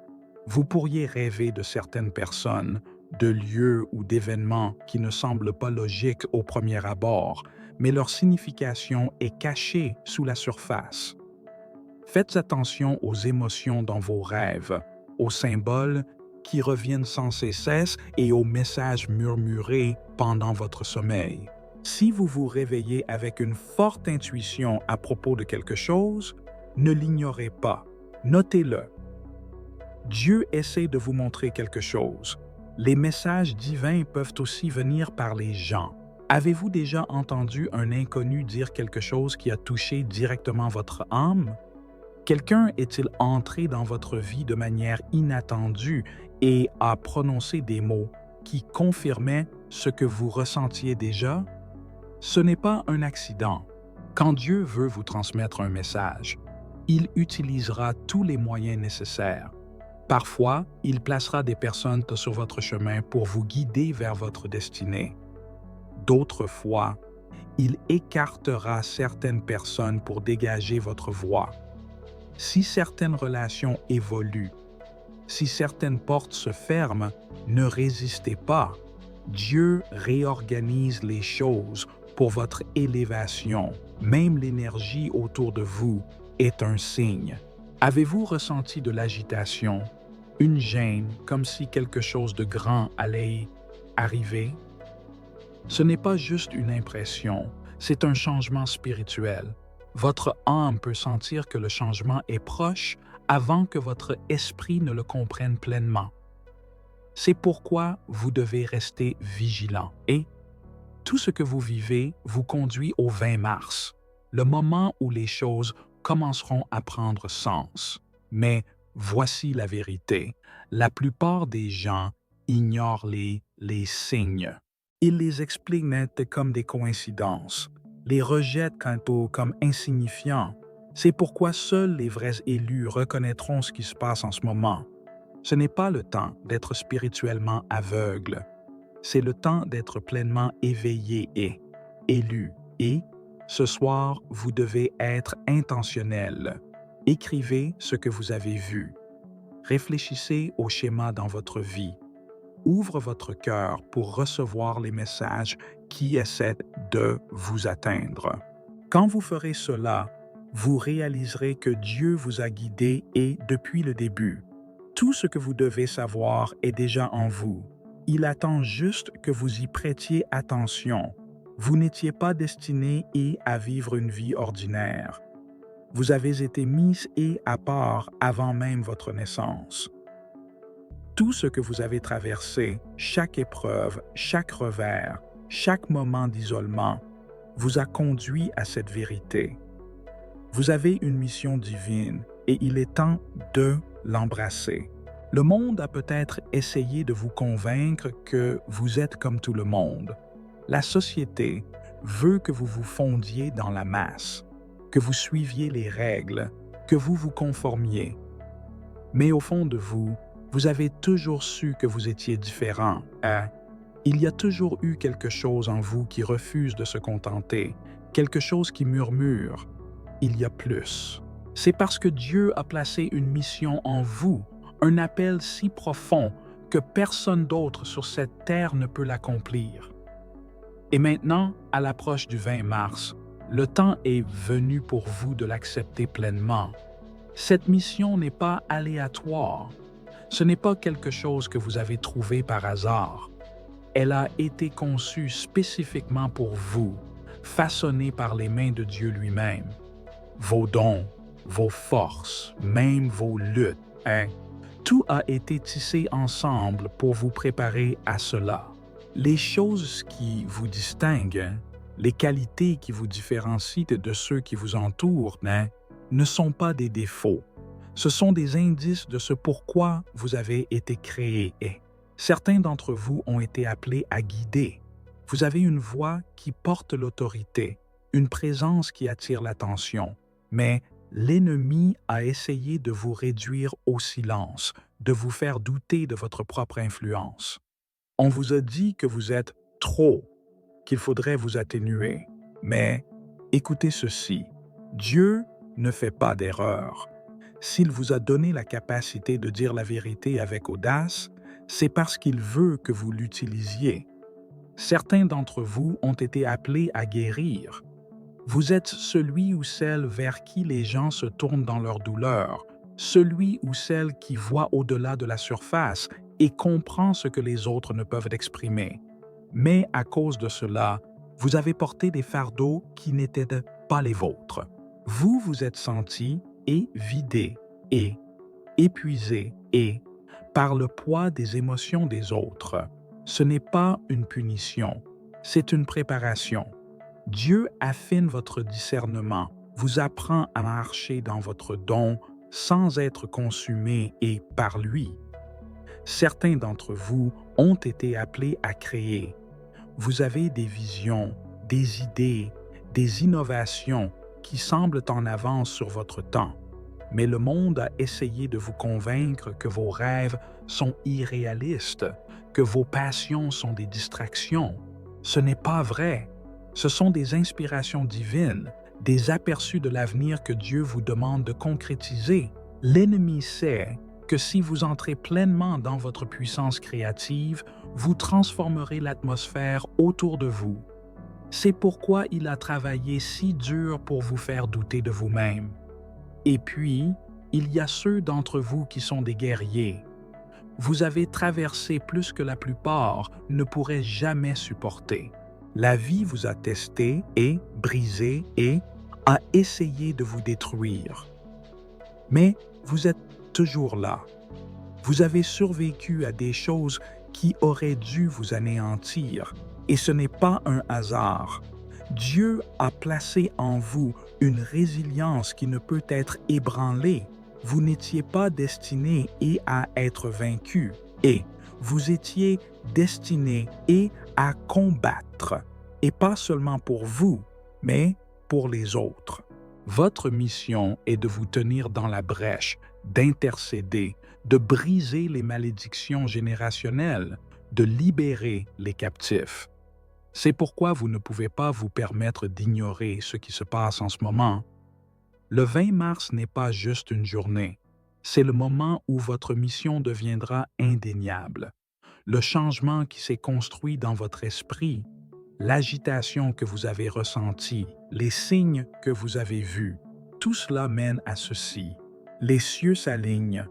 Speaker 1: Vous pourriez rêver de certaines personnes, de lieux ou d'événements qui ne semblent pas logiques au premier abord, mais leur signification est cachée sous la surface. Faites attention aux émotions dans vos rêves, aux symboles qui reviennent sans cesse et aux messages murmurés pendant votre sommeil. Si vous vous réveillez avec une forte intuition à propos de quelque chose, ne l'ignorez pas, notez-le. Dieu essaie de vous montrer quelque chose. Les messages divins peuvent aussi venir par les gens. Avez-vous déjà entendu un inconnu dire quelque chose qui a touché directement votre âme? Quelqu'un est-il entré dans votre vie de manière inattendue et a prononcé des mots qui confirmaient ce que vous ressentiez déjà? Ce n'est pas un accident. Quand Dieu veut vous transmettre un message, il utilisera tous les moyens nécessaires. Parfois, il placera des personnes sur votre chemin pour vous guider vers votre destinée. D'autres fois, il écartera certaines personnes pour dégager votre voie. Si certaines relations évoluent, si certaines portes se ferment, ne résistez pas. Dieu réorganise les choses pour votre élévation. Même l'énergie autour de vous est un signe. Avez-vous ressenti de l'agitation, une gêne, comme si quelque chose de grand allait arriver? Ce n'est pas juste une impression, c'est un changement spirituel. Votre âme peut sentir que le changement est proche avant que votre esprit ne le comprenne pleinement. C'est pourquoi vous devez rester vigilant. Et tout ce que vous vivez vous conduit au 20 mars, le moment où les choses commenceront à prendre sens. Mais voici la vérité. La plupart des gens ignorent les signes. Ils les expliquent net comme des coïncidences, les rejettent comme insignifiants. C'est pourquoi seuls les vrais élus reconnaîtront ce qui se passe en ce moment. Ce n'est pas le temps d'être spirituellement aveugle. C'est le temps d'être pleinement éveillé et élu. Et ce soir, vous devez être intentionnel. Écrivez ce que vous avez vu. Réfléchissez au schéma dans votre vie. Ouvre votre cœur pour recevoir les messages qui essaient de vous atteindre. Quand vous ferez cela, vous réaliserez que Dieu vous a guidé et depuis le début. Tout ce que vous devez savoir est déjà en vous. Il attend juste que vous y prêtiez attention. Vous n'étiez pas destiné à vivre une vie ordinaire. Vous avez été mis à part avant même votre naissance. Tout ce que vous avez traversé, chaque épreuve, chaque revers, chaque moment d'isolement, vous a conduit à cette vérité. Vous avez une mission divine et il est temps de l'embrasser. Le monde a peut-être essayé de vous convaincre que vous êtes comme tout le monde. La société veut que vous vous fondiez dans la masse, que vous suiviez les règles, que vous vous conformiez. Mais au fond de vous, vous avez toujours su que vous étiez différent. Il y a toujours eu quelque chose en vous qui refuse de se contenter, quelque chose qui murmure. Il y a plus. C'est parce que Dieu a placé une mission en vous, un appel si profond que personne d'autre sur cette terre ne peut l'accomplir. Et maintenant, à l'approche du 20 mars, le temps est venu pour vous de l'accepter pleinement. Cette mission n'est pas aléatoire. Ce n'est pas quelque chose que vous avez trouvé par hasard. Elle a été conçue spécifiquement pour vous, façonnée par les mains de Dieu lui-même. Vos dons, vos forces, même vos luttes, tout a été tissé ensemble pour vous préparer à cela. Les choses qui vous distinguent, les qualités qui vous différencient de ceux qui vous entourent, ne sont pas des défauts. Ce sont des indices de ce pourquoi vous avez été créé. Certains d'entre vous ont été appelés à guider. Vous avez une voix qui porte l'autorité, une présence qui attire l'attention. Mais l'ennemi a essayé de vous réduire au silence, de vous faire douter de votre propre influence. On vous a dit que vous êtes trop, qu'il faudrait vous atténuer. Mais écoutez ceci, Dieu ne fait pas d'erreur. S'il vous a donné la capacité de dire la vérité avec audace, c'est parce qu'il veut que vous l'utilisiez. Certains d'entre vous ont été appelés à guérir. Vous êtes celui ou celle vers qui les gens se tournent dans leur douleur, celui ou celle qui voit au-delà de la surface et comprend ce que les autres ne peuvent exprimer. Mais à cause de cela, vous avez porté des fardeaux qui n'étaient pas les vôtres. Vous vous êtes senti vidé et épuisé par le poids des émotions des autres. Ce n'est pas une punition, c'est une préparation. Dieu affine votre discernement, vous apprend à marcher dans votre don sans être consumé par lui. Certains d'entre vous ont été appelés à créer. Vous avez des visions, des idées, des innovations qui semblent en avance sur votre temps. Mais le monde a essayé de vous convaincre que vos rêves sont irréalistes, que vos passions sont des distractions. Ce n'est pas vrai. Ce sont des inspirations divines, des aperçus de l'avenir que Dieu vous demande de concrétiser. L'ennemi sait que si vous entrez pleinement dans votre puissance créative, vous transformerez l'atmosphère autour de vous. C'est pourquoi il a travaillé si dur pour vous faire douter de vous-même. Et puis, il y a ceux d'entre vous qui sont des guerriers. Vous avez traversé plus que la plupart ne pourraient jamais supporter. La vie vous a testé et brisé et a essayé de vous détruire. Mais vous êtes toujours là. Vous avez survécu à des choses qui auraient dû vous anéantir, et ce n'est pas un hasard. Dieu a placé en vous une résilience qui ne peut être ébranlée. Vous n'étiez pas destiné à être vaincu, et vous étiez destiné à combattre, et pas seulement pour vous, mais pour les autres. Votre mission est de vous tenir dans la brèche, d'intercéder, de briser les malédictions générationnelles, de libérer les captifs. C'est pourquoi vous ne pouvez pas vous permettre d'ignorer ce qui se passe en ce moment. Le 20 mars n'est pas juste une journée, c'est le moment où votre mission deviendra indéniable. Le changement qui s'est construit dans votre esprit, l'agitation que vous avez ressentie, les signes que vous avez vus, tout cela mène à ceci. Les cieux s'alignent,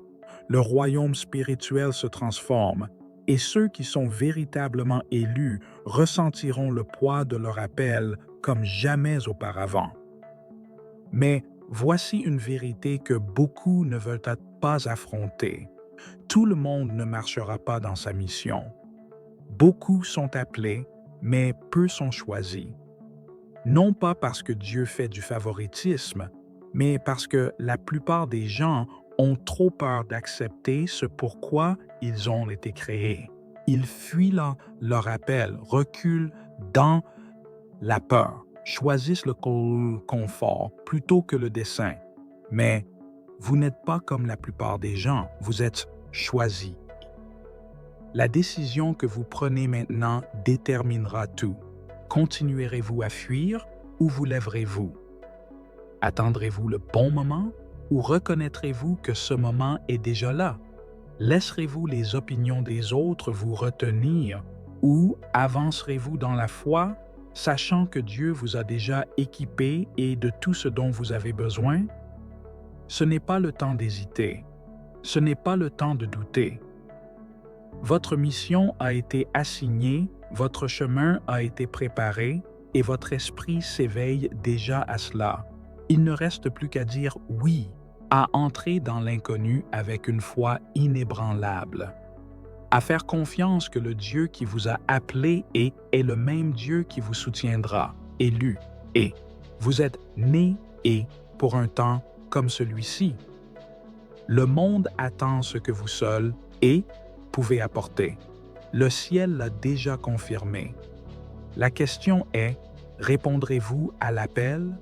Speaker 1: le royaume spirituel se transforme, et ceux qui sont véritablement élus ressentiront le poids de leur appel comme jamais auparavant. Mais voici une vérité que beaucoup ne veulent pas affronter. Tout le monde ne marchera pas dans sa mission. Beaucoup sont appelés, mais peu sont choisis. Non pas parce que Dieu fait du favoritisme, mais parce que la plupart des gens ont trop peur d'accepter ce pourquoi ils ont été créés. Ils fuient leur appel, reculent dans la peur, choisissent le confort plutôt que le dessein. Mais vous n'êtes pas comme la plupart des gens, vous êtes choisis. La décision que vous prenez maintenant déterminera tout. Continuerez-vous à fuir ou vous lèverez-vous? Attendrez-vous le bon moment ou reconnaîtrez-vous que ce moment est déjà là? Laisserez-vous les opinions des autres vous retenir ou avancerez-vous dans la foi, sachant que Dieu vous a déjà équipé et de tout ce dont vous avez besoin? Ce n'est pas le temps d'hésiter. Ce n'est pas le temps de douter. Votre mission a été assignée, votre chemin a été préparé et votre esprit s'éveille déjà à cela. Il ne reste plus qu'à dire oui, à entrer dans l'inconnu avec une foi inébranlable, à faire confiance que le Dieu qui vous a appelé est le même Dieu qui vous soutiendra, élu, et vous êtes né et pour un temps comme celui-ci. Le monde attend ce que vous seul pouvez apporter. Le ciel l'a déjà confirmé. La question est, répondrez-vous à l'appel?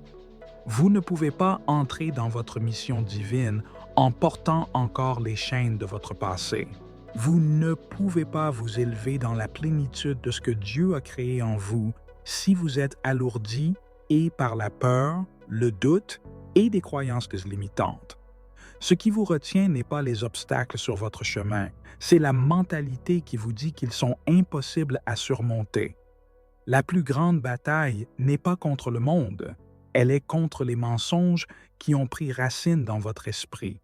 Speaker 1: Vous ne pouvez pas entrer dans votre mission divine en portant encore les chaînes de votre passé. Vous ne pouvez pas vous élever dans la plénitude de ce que Dieu a créé en vous si vous êtes alourdi par la peur, le doute et des croyances limitantes. Ce qui vous retient n'est pas les obstacles sur votre chemin, c'est la mentalité qui vous dit qu'ils sont impossibles à surmonter. La plus grande bataille n'est pas contre le monde, elle est contre les mensonges qui ont pris racine dans votre esprit.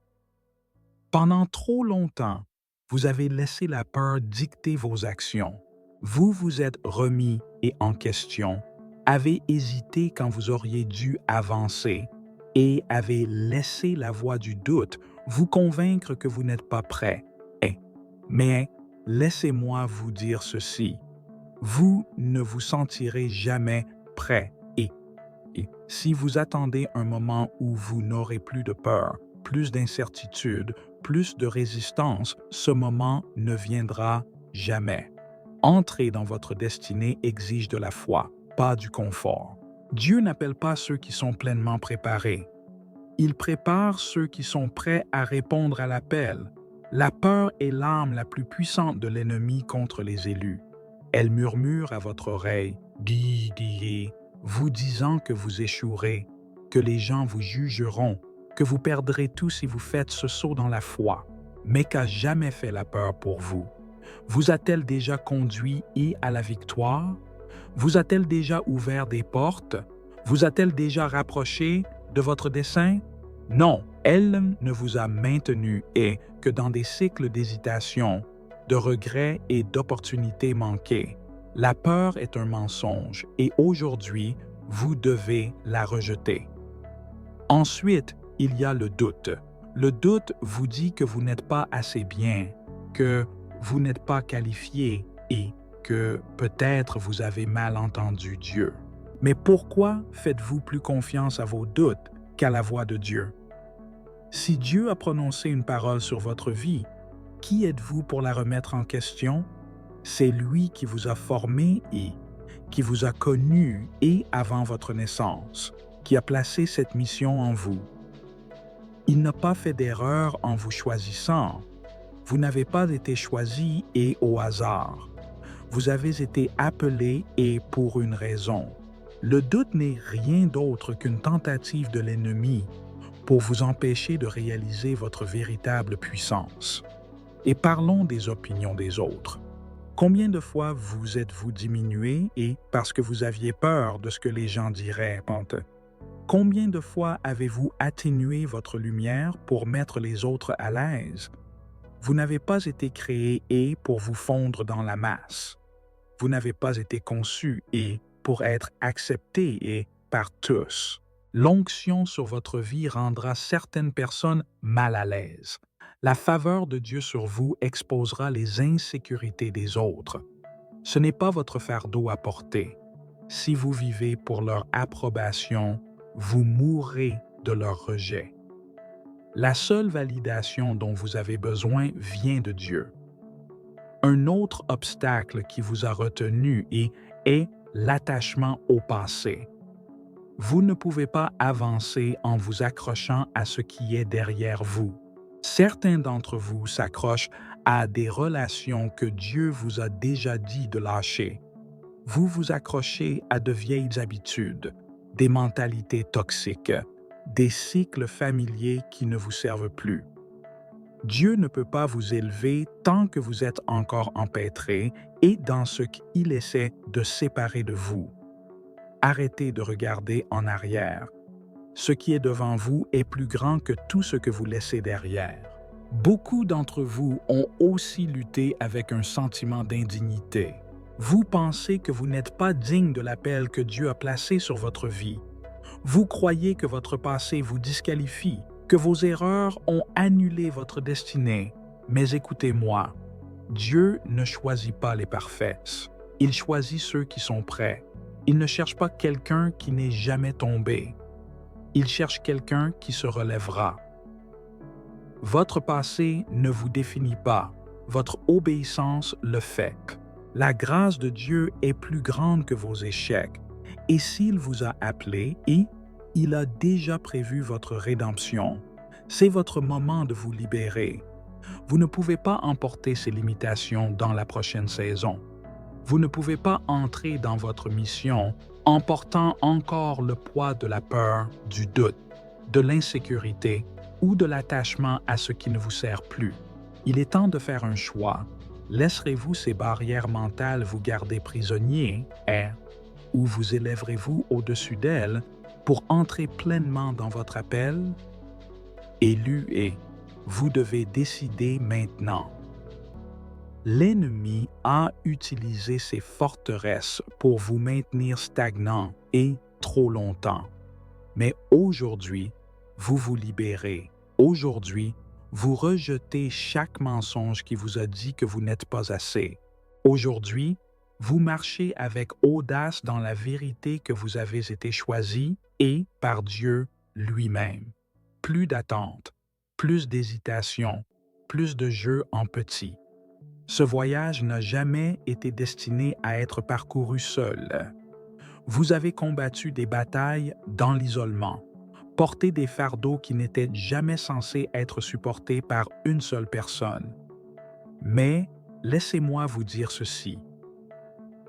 Speaker 1: Pendant trop longtemps, vous avez laissé la peur dicter vos actions. Vous vous êtes remis en question, avez hésité quand vous auriez dû avancer et avez laissé la voix du doute vous convaincre que vous n'êtes pas prêt. Mais laissez-moi vous dire ceci, vous ne vous sentirez jamais prêt et si vous attendez un moment où vous n'aurez plus de peur, plus d'incertitude, plus de résistance, ce moment ne viendra jamais. Entrer dans votre destinée exige de la foi, pas du confort. Dieu n'appelle pas ceux qui sont pleinement préparés. Il prépare ceux qui sont prêts à répondre à l'appel. La peur est l'arme la plus puissante de l'ennemi contre les élus. Elle murmure à votre oreille, dis, vous disant que vous échouerez, que les gens vous jugeront, que vous perdrez tout si vous faites ce saut dans la foi. Mais qu'a jamais fait la peur pour vous? Vous a-t-elle déjà conduit et à la victoire? Vous a-t-elle déjà ouvert des portes? Vous a-t-elle déjà rapproché de votre dessein? Non, elle ne vous a maintenu et que dans des cycles d'hésitation, de regrets et d'opportunités manquées. La peur est un mensonge et aujourd'hui, vous devez la rejeter. Ensuite, il y a le doute. Le doute vous dit que vous n'êtes pas assez bien, que vous n'êtes pas qualifié et que peut-être vous avez mal entendu Dieu. Mais pourquoi faites-vous plus confiance à vos doutes qu'à la voix de Dieu? Si Dieu a prononcé une parole sur votre vie, qui êtes-vous pour la remettre en question? C'est lui qui vous a formé et qui vous a connu et avant votre naissance, qui a placé cette mission en vous. Il n'a pas fait d'erreur en vous choisissant. Vous n'avez pas été choisi et au hasard. Vous avez été appelé et pour une raison. Le doute n'est rien d'autre qu'une tentative de l'ennemi pour vous empêcher de réaliser votre véritable puissance. Et parlons des opinions des autres. Combien de fois vous êtes-vous diminué et parce que vous aviez peur de ce que les gens diraient? Combien de fois avez-vous atténué votre lumière pour mettre les autres à l'aise? Vous n'avez pas été créé et pour vous fondre dans la masse. Vous n'avez pas été conçu et pour être accepté et par tous. L'onction sur votre vie rendra certaines personnes mal à l'aise. La faveur de Dieu sur vous exposera les insécurités des autres. Ce n'est pas votre fardeau à porter. Si vous vivez pour leur approbation, vous mourrez de leur rejet. La seule validation dont vous avez besoin vient de Dieu. Un autre obstacle qui vous a retenu est l'attachement au passé. Vous ne pouvez pas avancer en vous accrochant à ce qui est derrière vous. Certains d'entre vous s'accrochent à des relations que Dieu vous a déjà dit de lâcher. Vous vous accrochez à de vieilles habitudes, des mentalités toxiques, des cycles familiers qui ne vous servent plus. Dieu ne peut pas vous élever tant que vous êtes encore empêtré et dans ce qu'il essaie de séparer de vous. Arrêtez de regarder en arrière. Ce qui est devant vous est plus grand que tout ce que vous laissez derrière. Beaucoup d'entre vous ont aussi lutté avec un sentiment d'indignité. Vous pensez que vous n'êtes pas digne de l'appel que Dieu a placé sur votre vie. Vous croyez que votre passé vous disqualifie, que vos erreurs ont annulé votre destinée. Mais écoutez-moi, Dieu ne choisit pas les parfaits. Il choisit ceux qui sont prêts. Il ne cherche pas quelqu'un qui n'est jamais tombé. Il cherche quelqu'un qui se relèvera. Votre passé ne vous définit pas. Votre obéissance le fait. La grâce de Dieu est plus grande que vos échecs. Et s'il vous a appelé, il a déjà prévu votre rédemption. C'est votre moment de vous libérer. Vous ne pouvez pas emporter ces limitations dans la prochaine saison. Vous ne pouvez pas entrer dans votre mission en portant encore le poids de la peur, du doute, de l'insécurité ou de l'attachement à ce qui ne vous sert plus. Il est temps de faire un choix. Laisserez-vous ces barrières mentales vous garder prisonnier, ou vous élèverez-vous au-dessus d'elles pour entrer pleinement dans votre appel? Élu et vous devez décider maintenant. L'ennemi a utilisé ses forteresses pour vous maintenir stagnant et trop longtemps. Mais aujourd'hui, vous vous libérez. Aujourd'hui, vous rejetez chaque mensonge qui vous a dit que vous n'êtes pas assez. Aujourd'hui, vous marchez avec audace dans la vérité que vous avez été choisi et par Dieu lui-même. Plus d'attente, plus d'hésitation, plus de jeu en petit. Ce voyage n'a jamais été destiné à être parcouru seul. Vous avez combattu des batailles dans l'isolement, porté des fardeaux qui n'étaient jamais censés être supportés par une seule personne. Mais laissez-moi vous dire ceci.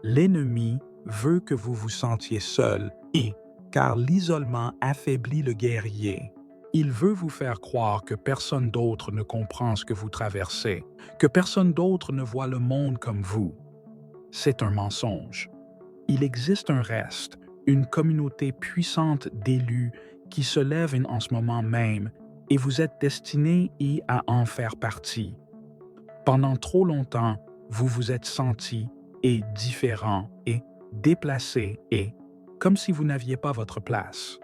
Speaker 1: L'ennemi veut que vous vous sentiez seul et, car l'isolement affaiblit le guerrier, il veut vous faire croire que personne d'autre ne comprend ce que vous traversez, que personne d'autre ne voit le monde comme vous. C'est un mensonge. Il existe un reste, une communauté puissante d'élus qui se lève en ce moment même et vous êtes destiné à en faire partie. Pendant trop longtemps, vous vous êtes senti et différent et déplacé et comme si vous n'aviez pas votre place.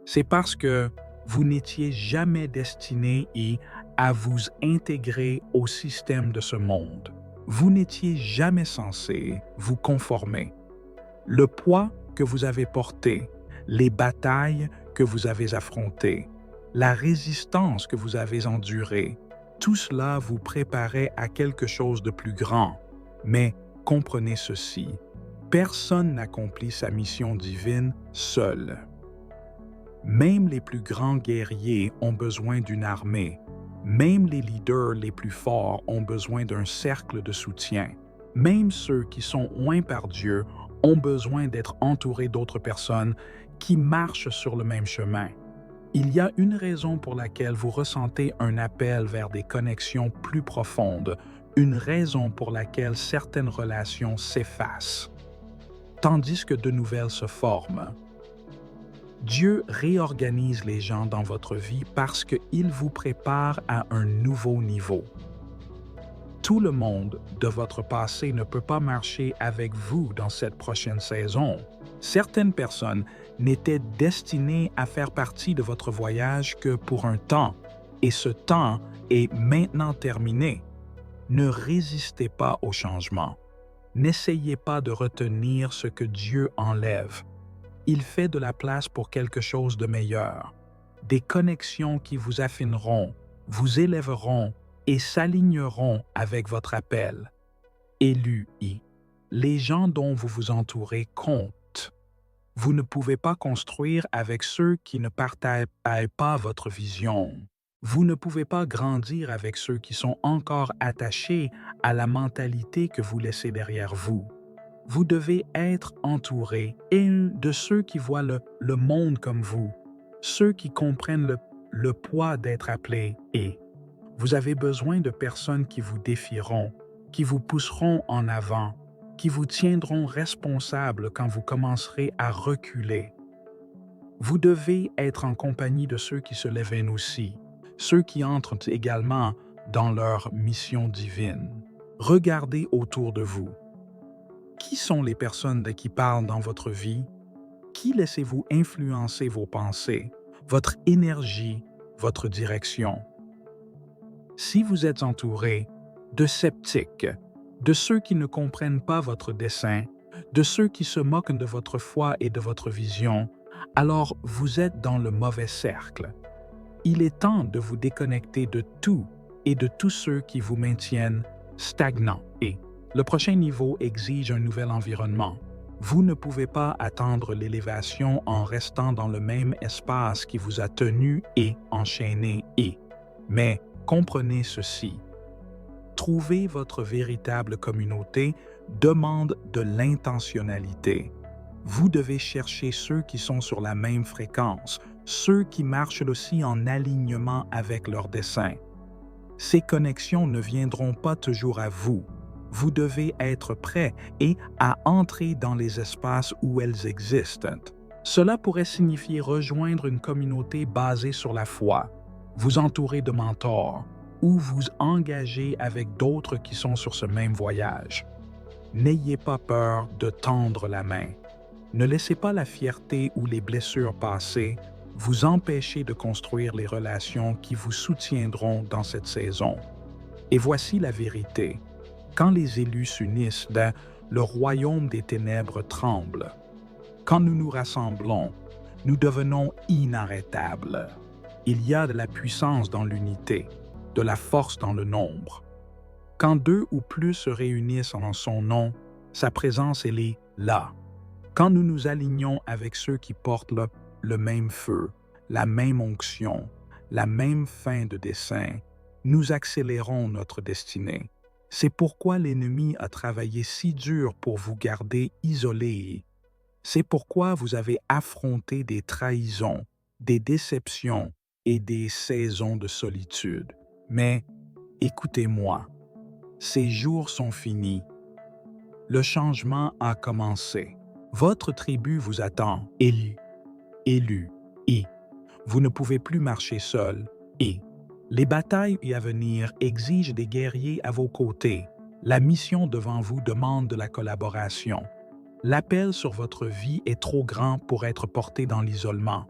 Speaker 1: C'est parce que vous n'étiez jamais destiné à vous intégrer au système de ce monde. Vous n'étiez jamais censé vous conformer. Le poids que vous avez porté, les batailles que vous avez affrontées, la résistance que vous avez endurée, tout cela vous préparait à quelque chose de plus grand. Mais comprenez ceci, personne n'accomplit sa mission divine seul. Même les plus grands guerriers ont besoin d'une armée. Même les leaders les plus forts ont besoin d'un cercle de soutien. Même ceux qui sont oints par Dieu ont besoin d'être entourés d'autres personnes qui marchent sur le même chemin. Il y a une raison pour laquelle vous ressentez un appel vers des connexions plus profondes, une raison pour laquelle certaines relations s'effacent, tandis que de nouvelles se forment. Dieu réorganise les gens dans votre vie parce qu'il vous prépare à un nouveau niveau. Tout le monde de votre passé ne peut pas marcher avec vous dans cette prochaine saison. Certaines personnes n'étaient destinées à faire partie de votre voyage que pour un temps, et ce temps est maintenant terminé. Ne résistez pas au changement. N'essayez pas de retenir ce que Dieu enlève. Il fait de la place pour quelque chose de meilleur. Des connexions qui vous affineront, vous élèveront et s'aligneront avec votre appel. Élu I. Les gens dont vous vous entourez comptent. Vous ne pouvez pas construire avec ceux qui ne partagent pas votre vision. Vous ne pouvez pas grandir avec ceux qui sont encore attachés à la mentalité que vous laissez derrière vous. Vous devez être entouré de ceux qui voient le monde comme vous, ceux qui comprennent le poids d'être appelé et vous avez besoin de personnes qui vous défieront, qui vous pousseront en avant, qui vous tiendront responsable quand vous commencerez à reculer. Vous devez être en compagnie de ceux qui se lèvent aussi, ceux qui entrent également dans leur mission divine. Regardez autour de vous. Qui sont les personnes qui parlent dans votre vie? Qui laissez-vous influencer vos pensées, votre énergie, votre direction? Si vous êtes entouré de sceptiques, de ceux qui ne comprennent pas votre dessein, de ceux qui se moquent de votre foi et de votre vision, alors vous êtes dans le mauvais cercle. Il est temps de vous déconnecter de tout et de tous ceux qui vous maintiennent stagnants et le prochain niveau exige un nouvel environnement. Vous ne pouvez pas attendre l'élévation en restant dans le même espace qui vous a tenu et enchaîné mais comprenez ceci. Trouver votre véritable communauté demande de l'intentionnalité. Vous devez chercher ceux qui sont sur la même fréquence, ceux qui marchent aussi en alignement avec leur dessein. Ces connexions ne viendront pas toujours à vous. Vous devez être prêt et à entrer dans les espaces où elles existent. Cela pourrait signifier rejoindre une communauté basée sur la foi, vous entourer de mentors ou vous engager avec d'autres qui sont sur ce même voyage. N'ayez pas peur de tendre la main. Ne laissez pas la fierté ou les blessures passées vous empêcher de construire les relations qui vous soutiendront dans cette saison. Et voici la vérité. Quand les élus s'unissent, le royaume des ténèbres tremble. Quand nous nous rassemblons, nous devenons inarrêtables. Il y a de la puissance dans l'unité, de la force dans le nombre. Quand deux ou plus se réunissent en son nom, sa présence elle est là. Quand nous nous alignons avec ceux qui portent le même feu, la même onction, la même fin de dessein, nous accélérons notre destinée. C'est pourquoi l'ennemi a travaillé si dur pour vous garder isolés. C'est pourquoi vous avez affronté des trahisons, des déceptions et des saisons de solitude. Mais écoutez-moi, ces jours sont finis. Le changement a commencé. Votre tribu vous attend, élu, et vous ne pouvez plus marcher seul, et les batailles à venir exigent des guerriers à vos côtés. La mission devant vous demande de la collaboration. L'appel sur votre vie est trop grand pour être porté dans l'isolement.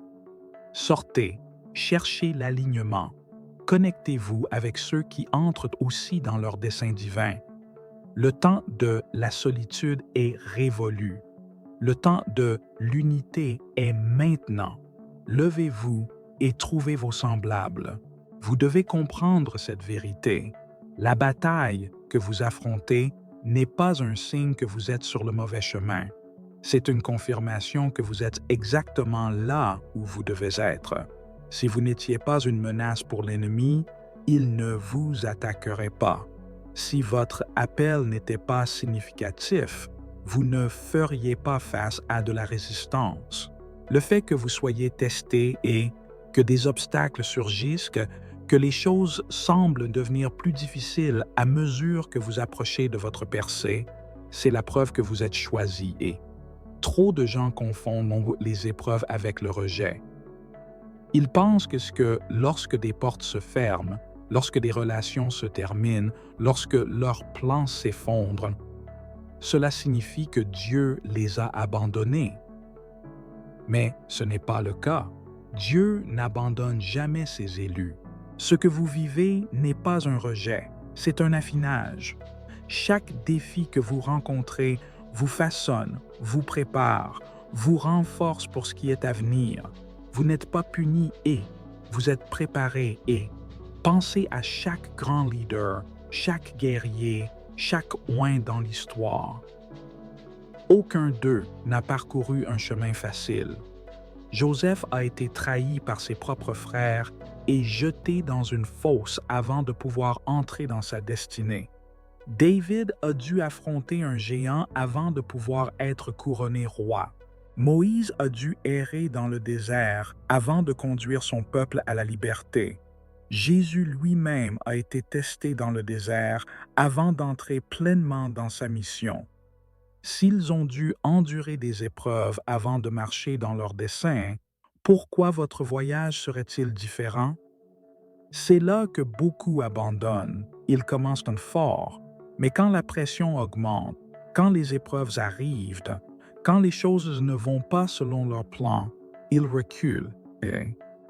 Speaker 1: Sortez, cherchez l'alignement. Connectez-vous avec ceux qui entrent aussi dans leur dessein divin. Le temps de la solitude est révolu. Le temps de l'unité est maintenant. Levez-vous et trouvez vos semblables. Vous devez comprendre cette vérité. La bataille que vous affrontez n'est pas un signe que vous êtes sur le mauvais chemin. C'est une confirmation que vous êtes exactement là où vous devez être. Si vous n'étiez pas une menace pour l'ennemi, il ne vous attaquerait pas. Si votre appel n'était pas significatif, vous ne feriez pas face à de la résistance. Le fait que vous soyez testé et que des obstacles surgissent, que les choses semblent devenir plus difficiles à mesure que vous approchez de votre percée, c'est la preuve que vous êtes choisi et trop de gens confondent les épreuves avec le rejet. Ils pensent que lorsque des portes se ferment, lorsque des relations se terminent, lorsque leurs plans s'effondrent, cela signifie que Dieu les a abandonnés. Mais ce n'est pas le cas. Dieu n'abandonne jamais ses élus. Ce que vous vivez n'est pas un rejet, c'est un affinage. Chaque défi que vous rencontrez vous façonne, vous prépare, vous renforce pour ce qui est à venir. Vous n'êtes pas puni et vous êtes préparé et pensez à chaque grand leader, chaque guerrier, chaque oin dans l'histoire. Aucun d'eux n'a parcouru un chemin facile. Joseph a été trahi par ses propres frères et jeté dans une fosse avant de pouvoir entrer dans sa destinée. David a dû affronter un géant avant de pouvoir être couronné roi. Moïse a dû errer dans le désert avant de conduire son peuple à la liberté. Jésus lui-même a été testé dans le désert avant d'entrer pleinement dans sa mission. S'ils ont dû endurer des épreuves avant de marcher dans leur dessein, pourquoi votre voyage serait-il différent? C'est là que beaucoup abandonnent. Ils commencent fort, mais quand la pression augmente, quand les épreuves arrivent, quand les choses ne vont pas selon leur plan, ils reculent.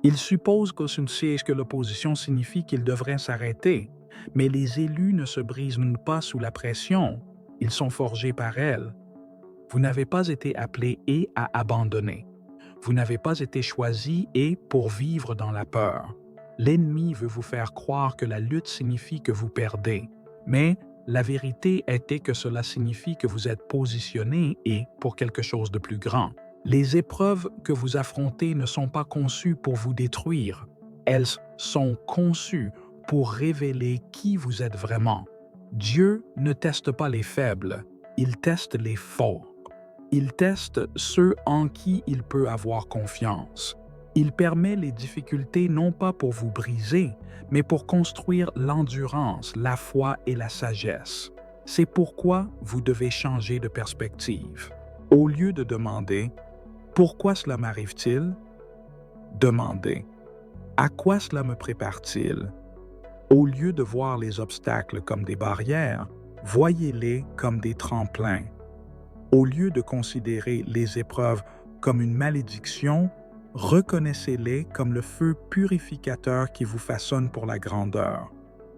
Speaker 1: Ils supposent que l'opposition signifie qu'ils devraient s'arrêter, mais les élus ne se brisent pas sous la pression. Ils sont forgés par elle. Vous n'avez pas été appelé et à abandonner. Vous n'avez pas été choisi et pour vivre dans la peur. L'ennemi veut vous faire croire que la lutte signifie que vous perdez, mais la vérité était que cela signifie que vous êtes positionné et pour quelque chose de plus grand. Les épreuves que vous affrontez ne sont pas conçues pour vous détruire. Elles sont conçues pour révéler qui vous êtes vraiment. Dieu ne teste pas les faibles, il teste les forts. Il teste ceux en qui il peut avoir confiance. Il permet les difficultés non pas pour vous briser, mais pour construire l'endurance, la foi et la sagesse. C'est pourquoi vous devez changer de perspective. Au lieu de demander « Pourquoi cela m'arrive-t-il ?» Demandez « À quoi cela me prépare-t-il » Au lieu de voir les obstacles comme des barrières, voyez-les comme des tremplins. Au lieu de considérer les épreuves comme une malédiction, reconnaissez-les comme le feu purificateur qui vous façonne pour la grandeur.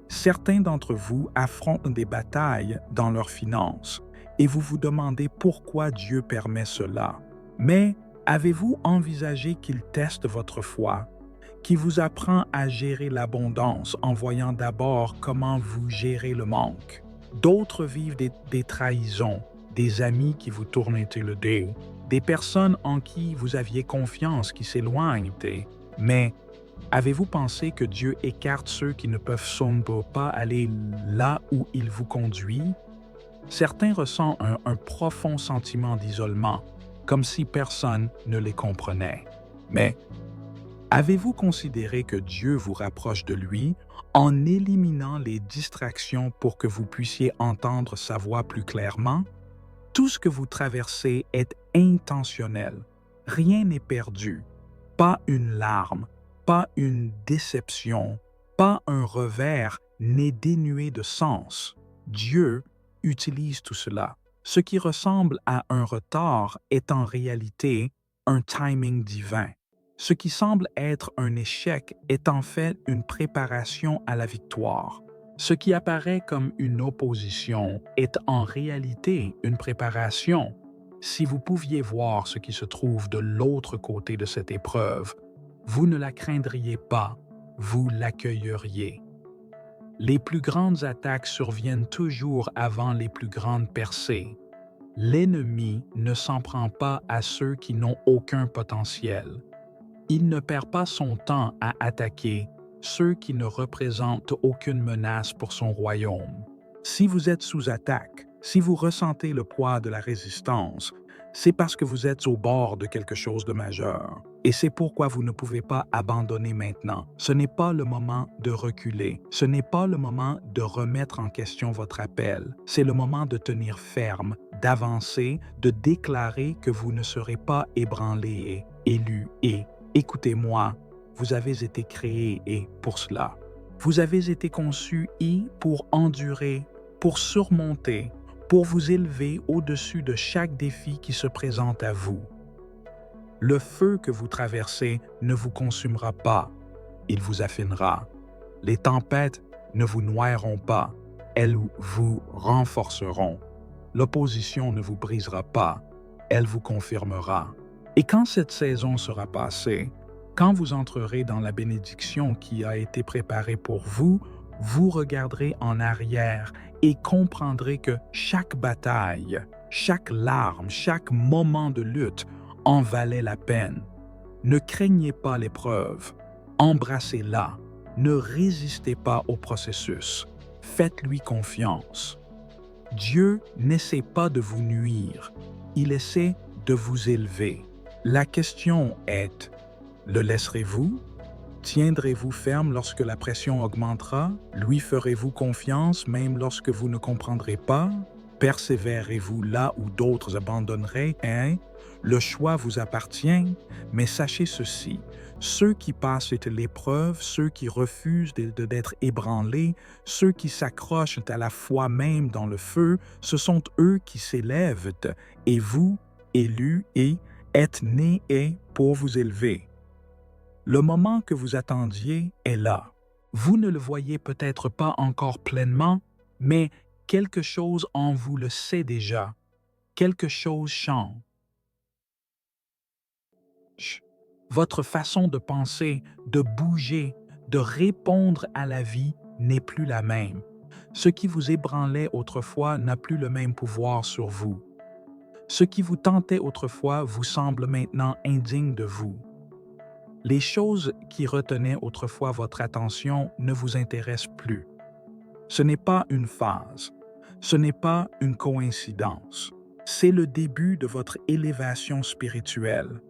Speaker 1: Certains d'entre vous affrontent des batailles dans leurs finances et vous vous demandez pourquoi Dieu permet cela. Mais avez-vous envisagé qu'il teste votre foi, qui vous apprend à gérer l'abondance en voyant d'abord comment vous gérez le manque? D'autres vivent des trahisons, des amis qui vous tournent le dos, des personnes en qui vous aviez confiance qui s'éloignent, mais Avez-vous pensé que Dieu écarte ceux qui ne peuvent semble pas aller là où il vous conduit? Certains ressentent un profond sentiment d'isolement, comme si personne ne les comprenait. Mais avez-vous considéré que Dieu vous rapproche de lui en éliminant les distractions pour que vous puissiez entendre sa voix plus clairement? Tout ce que vous traversez est intentionnel. Rien n'est perdu. Pas une larme, pas une déception, pas un revers n'est dénué de sens. Dieu utilise tout cela. Ce qui ressemble à un retard est en réalité un timing divin. Ce qui semble être un échec est en fait une préparation à la victoire. Ce qui apparaît comme une opposition est en réalité une préparation. Si vous pouviez voir ce qui se trouve de l'autre côté de cette épreuve, vous ne la craindriez pas, vous l'accueilleriez. Les plus grandes attaques surviennent toujours avant les plus grandes percées. L'ennemi ne s'en prend pas à ceux qui n'ont aucun potentiel. Il ne perd pas son temps à attaquer ceux qui ne représentent aucune menace pour son royaume. Si vous êtes sous attaque, si vous ressentez le poids de la résistance, c'est parce que vous êtes au bord de quelque chose de majeur. Et c'est pourquoi vous ne pouvez pas abandonner maintenant. Ce n'est pas le moment de reculer. Ce n'est pas le moment de remettre en question votre appel. C'est le moment de tenir ferme, d'avancer, de déclarer que vous ne serez pas ébranlé et élu et écoutez-moi, vous avez été créé et pour cela. Vous avez été conçu et pour endurer, pour surmonter, pour vous élever au-dessus de chaque défi qui se présente à vous. Le feu que vous traversez ne vous consumera pas, il vous affinera. Les tempêtes ne vous noieront pas, elles vous renforceront. L'opposition ne vous brisera pas, elle vous confirmera. Et quand cette saison sera passée, quand vous entrerez dans la bénédiction qui a été préparée pour vous, vous regarderez en arrière et comprendrez que chaque bataille, chaque larme, chaque moment de lutte en valait la peine. Ne craignez pas l'épreuve, embrassez-la, ne résistez pas au processus, faites-lui confiance. Dieu n'essaie pas de vous nuire, il essaie de vous élever. La question est, le laisserez-vous? Tiendrez-vous ferme lorsque la pression augmentera? Lui ferez-vous confiance même lorsque vous ne comprendrez pas? Persévérez-vous là où d'autres abandonneraient? Le choix vous appartient, mais sachez ceci, ceux qui passent l'épreuve, ceux qui refusent d'être ébranlés, ceux qui s'accrochent à la foi même dans le feu, ce sont eux qui s'élèvent, et vous, élus, êtes nés pour vous élever. Le moment que vous attendiez est là. Vous ne le voyez peut-être pas encore pleinement, mais quelque chose en vous le sait déjà. Quelque chose change. Votre façon de penser, de bouger, de répondre à la vie n'est plus la même. Ce qui vous ébranlait autrefois n'a plus le même pouvoir sur vous. Ce qui vous tentait autrefois vous semble maintenant indigne de vous. Les choses qui retenaient autrefois votre attention ne vous intéressent plus. Ce n'est pas une phase, ce n'est pas une coïncidence. C'est le début de votre élévation spirituelle.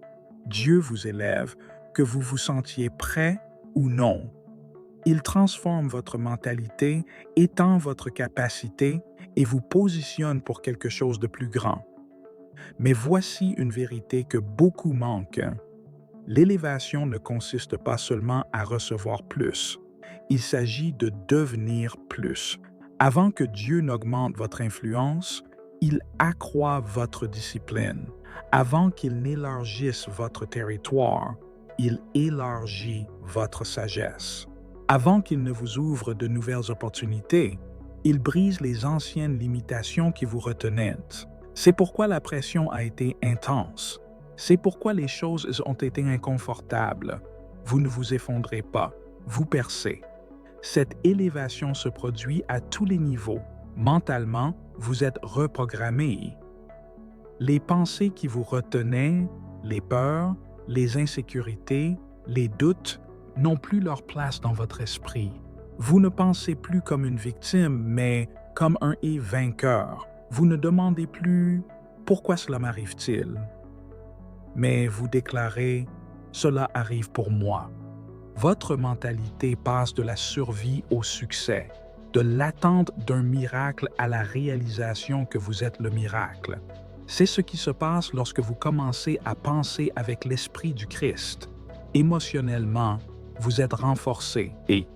Speaker 1: Dieu vous élève, que vous vous sentiez prêt ou non. Il transforme votre mentalité, étend votre capacité et vous positionne pour quelque chose de plus grand. Mais voici une vérité que beaucoup manquent. L'élévation ne consiste pas seulement à recevoir plus. Il s'agit de devenir plus. Avant que Dieu n'augmente votre influence, il accroît votre discipline. Avant qu'il n'élargisse votre territoire, il élargit votre sagesse. Avant qu'il ne vous ouvre de nouvelles opportunités, il brise les anciennes limitations qui vous retenaient. C'est pourquoi la pression a été intense. C'est pourquoi les choses ont été inconfortables. Vous ne vous effondrez pas, vous percez. Cette élévation se produit à tous les niveaux. Mentalement, vous êtes reprogrammé. Les pensées qui vous retenaient, les peurs, les insécurités, les doutes, n'ont plus leur place dans votre esprit. Vous ne pensez plus comme une victime, mais comme un et vainqueur. Vous ne demandez plus « Pourquoi cela m'arrive-t-il ?» mais vous déclarez « Cela arrive pour moi ». Votre mentalité passe de la survie au succès, de l'attente d'un miracle à la réalisation que vous êtes le miracle. C'est ce qui se passe lorsque vous commencez à penser avec l'esprit du Christ. Émotionnellement, vous êtes renforcé et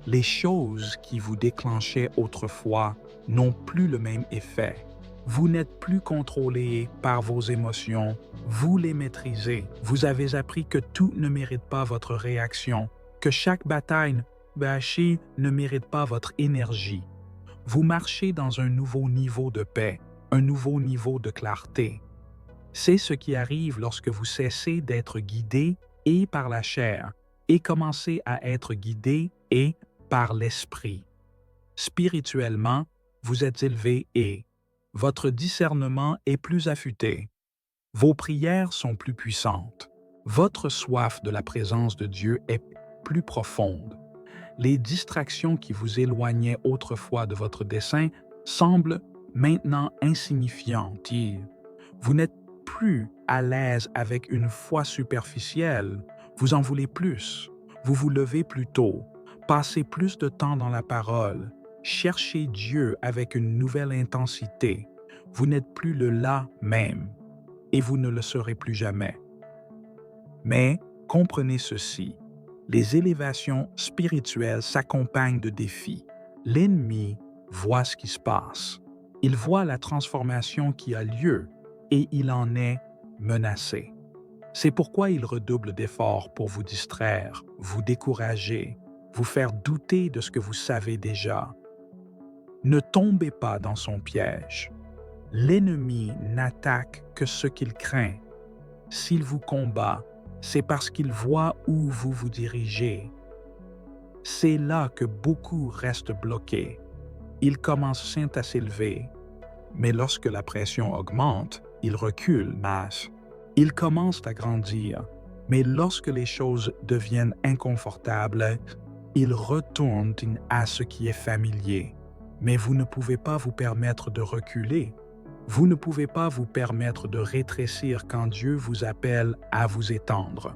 Speaker 1: les choses qui vous déclenchaient autrefois n'ont plus le même effet. Vous n'êtes plus contrôlé par vos émotions, vous les maîtrisez. Vous avez appris que tout ne mérite pas votre réaction, que chaque bataille bâchée ne mérite pas votre énergie. Vous marchez dans un nouveau niveau de paix, un nouveau niveau de clarté. C'est ce qui arrive lorsque vous cessez d'être guidé et par la chair et commencez à être guidé et par l'esprit. Spirituellement, vous êtes élevé et votre discernement est plus affûté. Vos prières sont plus puissantes. Votre soif de la présence de Dieu est plus profonde. Les distractions qui vous éloignaient autrefois de votre dessein semblent maintenant insignifiantes. Vous n'êtes plus à l'aise avec une foi superficielle. Vous en voulez plus. Vous vous levez plus tôt. Passez plus de temps dans la parole. Cherchez Dieu avec une nouvelle intensité. Vous n'êtes plus le là même, et vous ne le serez plus jamais. Mais comprenez ceci, les élévations spirituelles s'accompagnent de défis. L'ennemi voit ce qui se passe. Il voit la transformation qui a lieu et il en est menacé. C'est pourquoi il redouble d'efforts pour vous distraire, vous décourager, vous faire douter de ce que vous savez déjà. Ne tombez pas dans son piège. L'ennemi n'attaque que ce qu'il craint. S'il vous combat, c'est parce qu'il voit où vous vous dirigez. C'est là que beaucoup restent bloqués. Ils commencent à s'élever, mais lorsque la pression augmente, ils reculent, ils commencent à grandir, mais lorsque les choses deviennent inconfortables, ils retournent à ce qui est familier. Mais vous ne pouvez pas vous permettre de reculer. Vous ne pouvez pas vous permettre de rétrécir quand Dieu vous appelle à vous étendre.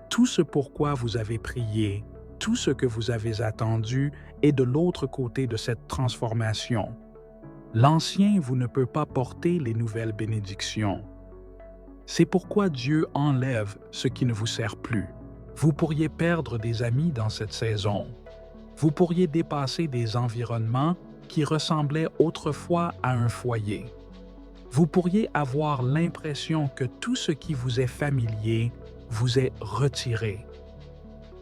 Speaker 1: Tout ce pourquoi vous avez prié, tout ce que vous avez attendu est de l'autre côté de cette transformation. L'ancien vous ne peut pas porter les nouvelles bénédictions. C'est pourquoi Dieu enlève ce qui ne vous sert plus. Vous pourriez perdre des amis dans cette saison. Vous pourriez dépasser des environnements qui ressemblaient autrefois à un foyer. Vous pourriez avoir l'impression que tout ce qui vous est familier vous est retiré.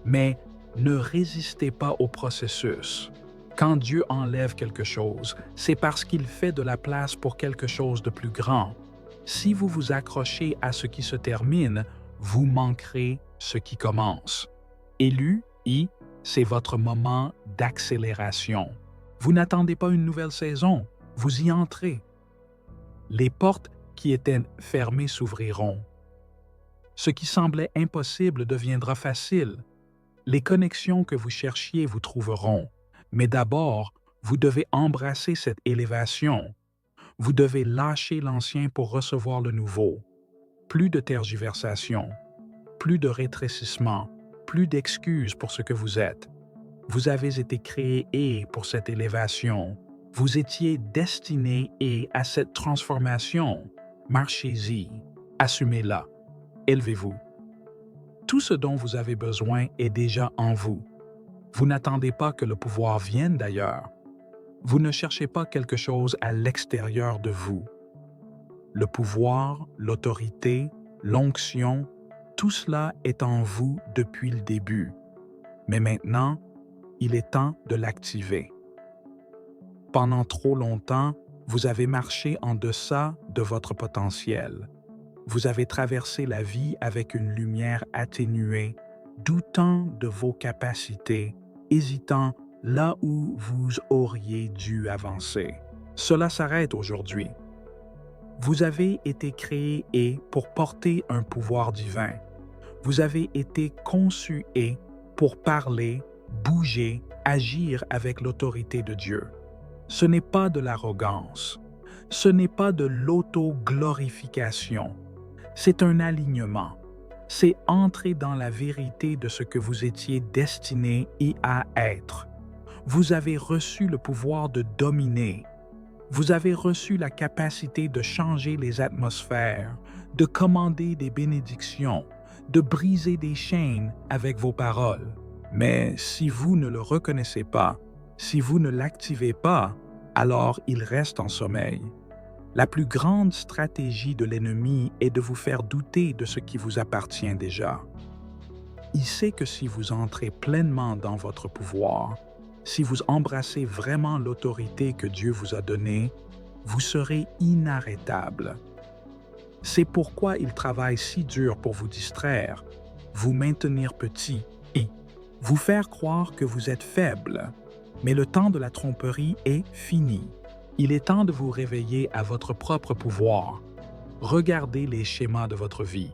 Speaker 1: Mais ne résistez pas au processus. Quand Dieu enlève quelque chose, c'est parce qu'il fait de la place pour quelque chose de plus grand. Si vous vous accrochez à ce qui se termine, vous manquerez ce qui commence. Élu, c'est votre moment d'accélération. Vous n'attendez pas une nouvelle saison, vous y entrez. Les portes qui étaient fermées s'ouvriront. Ce qui semblait impossible deviendra facile. Les connexions que vous cherchiez vous trouveront. Mais d'abord, vous devez embrasser cette élévation. Vous devez lâcher l'ancien pour recevoir le nouveau. Plus de tergiversation, plus de rétrécissement, plus d'excuses pour ce que vous êtes. Vous avez été créé pour cette élévation. Vous étiez destiné à cette transformation. Marchez-y, assumez-la, élevez-vous. Tout ce dont vous avez besoin est déjà en vous. Vous n'attendez pas que le pouvoir vienne d'ailleurs. Vous ne cherchez pas quelque chose à l'extérieur de vous. Le pouvoir, l'autorité, l'onction, tout cela est en vous depuis le début. Mais maintenant, il est temps de l'activer. Pendant trop longtemps, vous avez marché en deçà de votre potentiel. Vous avez traversé la vie avec une lumière atténuée, doutant de vos capacités, hésitant là où vous auriez dû avancer. Cela s'arrête aujourd'hui. Vous avez été créé pour porter un pouvoir divin. Vous avez été conçu pour parler, bouger, agir avec l'autorité de Dieu. Ce n'est pas de l'arrogance. Ce n'est pas de l'auto-glorification. C'est un alignement. C'est entrer dans la vérité de ce que vous étiez destiné à être. Vous avez reçu le pouvoir de dominer. Vous avez reçu la capacité de changer les atmosphères, de commander des bénédictions, de briser des chaînes avec vos paroles. Mais si vous ne le reconnaissez pas, si vous ne l'activez pas, alors il reste en sommeil. La plus grande stratégie de l'ennemi est de vous faire douter de ce qui vous appartient déjà. Il sait que si vous entrez pleinement dans votre pouvoir, si vous embrassez vraiment l'autorité que Dieu vous a donnée, vous serez inarrêtable. C'est pourquoi il travaille si dur pour vous distraire, vous maintenir petit et vous faire croire que vous êtes faible. Mais le temps de la tromperie est fini. Il est temps de vous réveiller à votre propre pouvoir. Regardez les schémas de votre vie.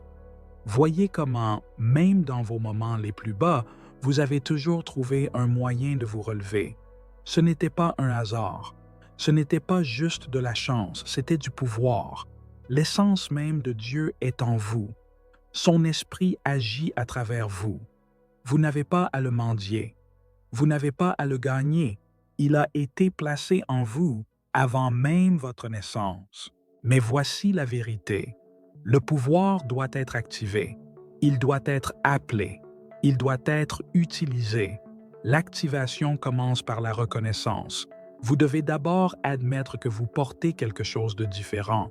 Speaker 1: Voyez comment, même dans vos moments les plus bas, vous avez toujours trouvé un moyen de vous relever. Ce n'était pas un hasard. Ce n'était pas juste de la chance, c'était du pouvoir. L'essence même de Dieu est en vous. Son esprit agit à travers vous. Vous n'avez pas à le mendier. Vous n'avez pas à le gagner. Il a été placé en vous avant même votre naissance. Mais voici la vérité. Le pouvoir doit être activé. Il doit être appelé. Il doit être utilisé. L'activation commence par la reconnaissance. Vous devez d'abord admettre que vous portez quelque chose de différent.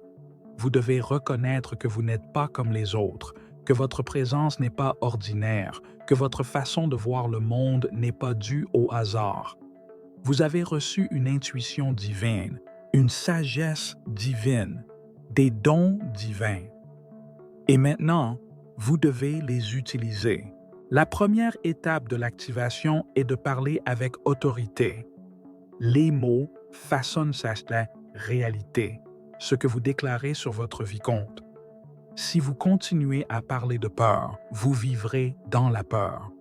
Speaker 1: Vous devez reconnaître que vous n'êtes pas comme les autres, que votre présence n'est pas ordinaire, que votre façon de voir le monde n'est pas due au hasard. Vous avez reçu une intuition divine, une sagesse divine, des dons divins. Et maintenant, vous devez les utiliser. La première étape de l'activation est de parler avec autorité. Les mots façonnent sa réalité. Ce que vous déclarez sur votre vie compte. Si vous continuez à parler de peur, vous vivrez dans la peur.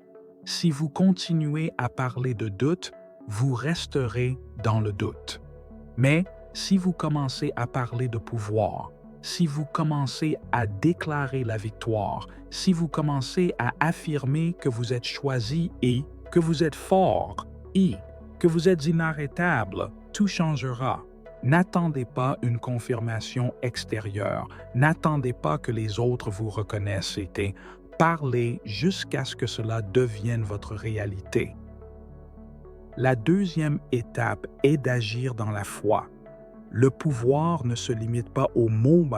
Speaker 1: Si vous continuez à parler de doute, vous resterez dans le doute. Mais si vous commencez à parler de pouvoir, si vous commencez à déclarer la victoire, si vous commencez à affirmer que vous êtes choisi et que vous êtes fort et que vous êtes inarrêtable, tout changera. N'attendez pas une confirmation extérieure. N'attendez pas que les autres vous reconnaissent. Parlez jusqu'à ce que cela devienne votre réalité. La deuxième étape est d'agir dans la foi. Le pouvoir ne se limite pas aux mots,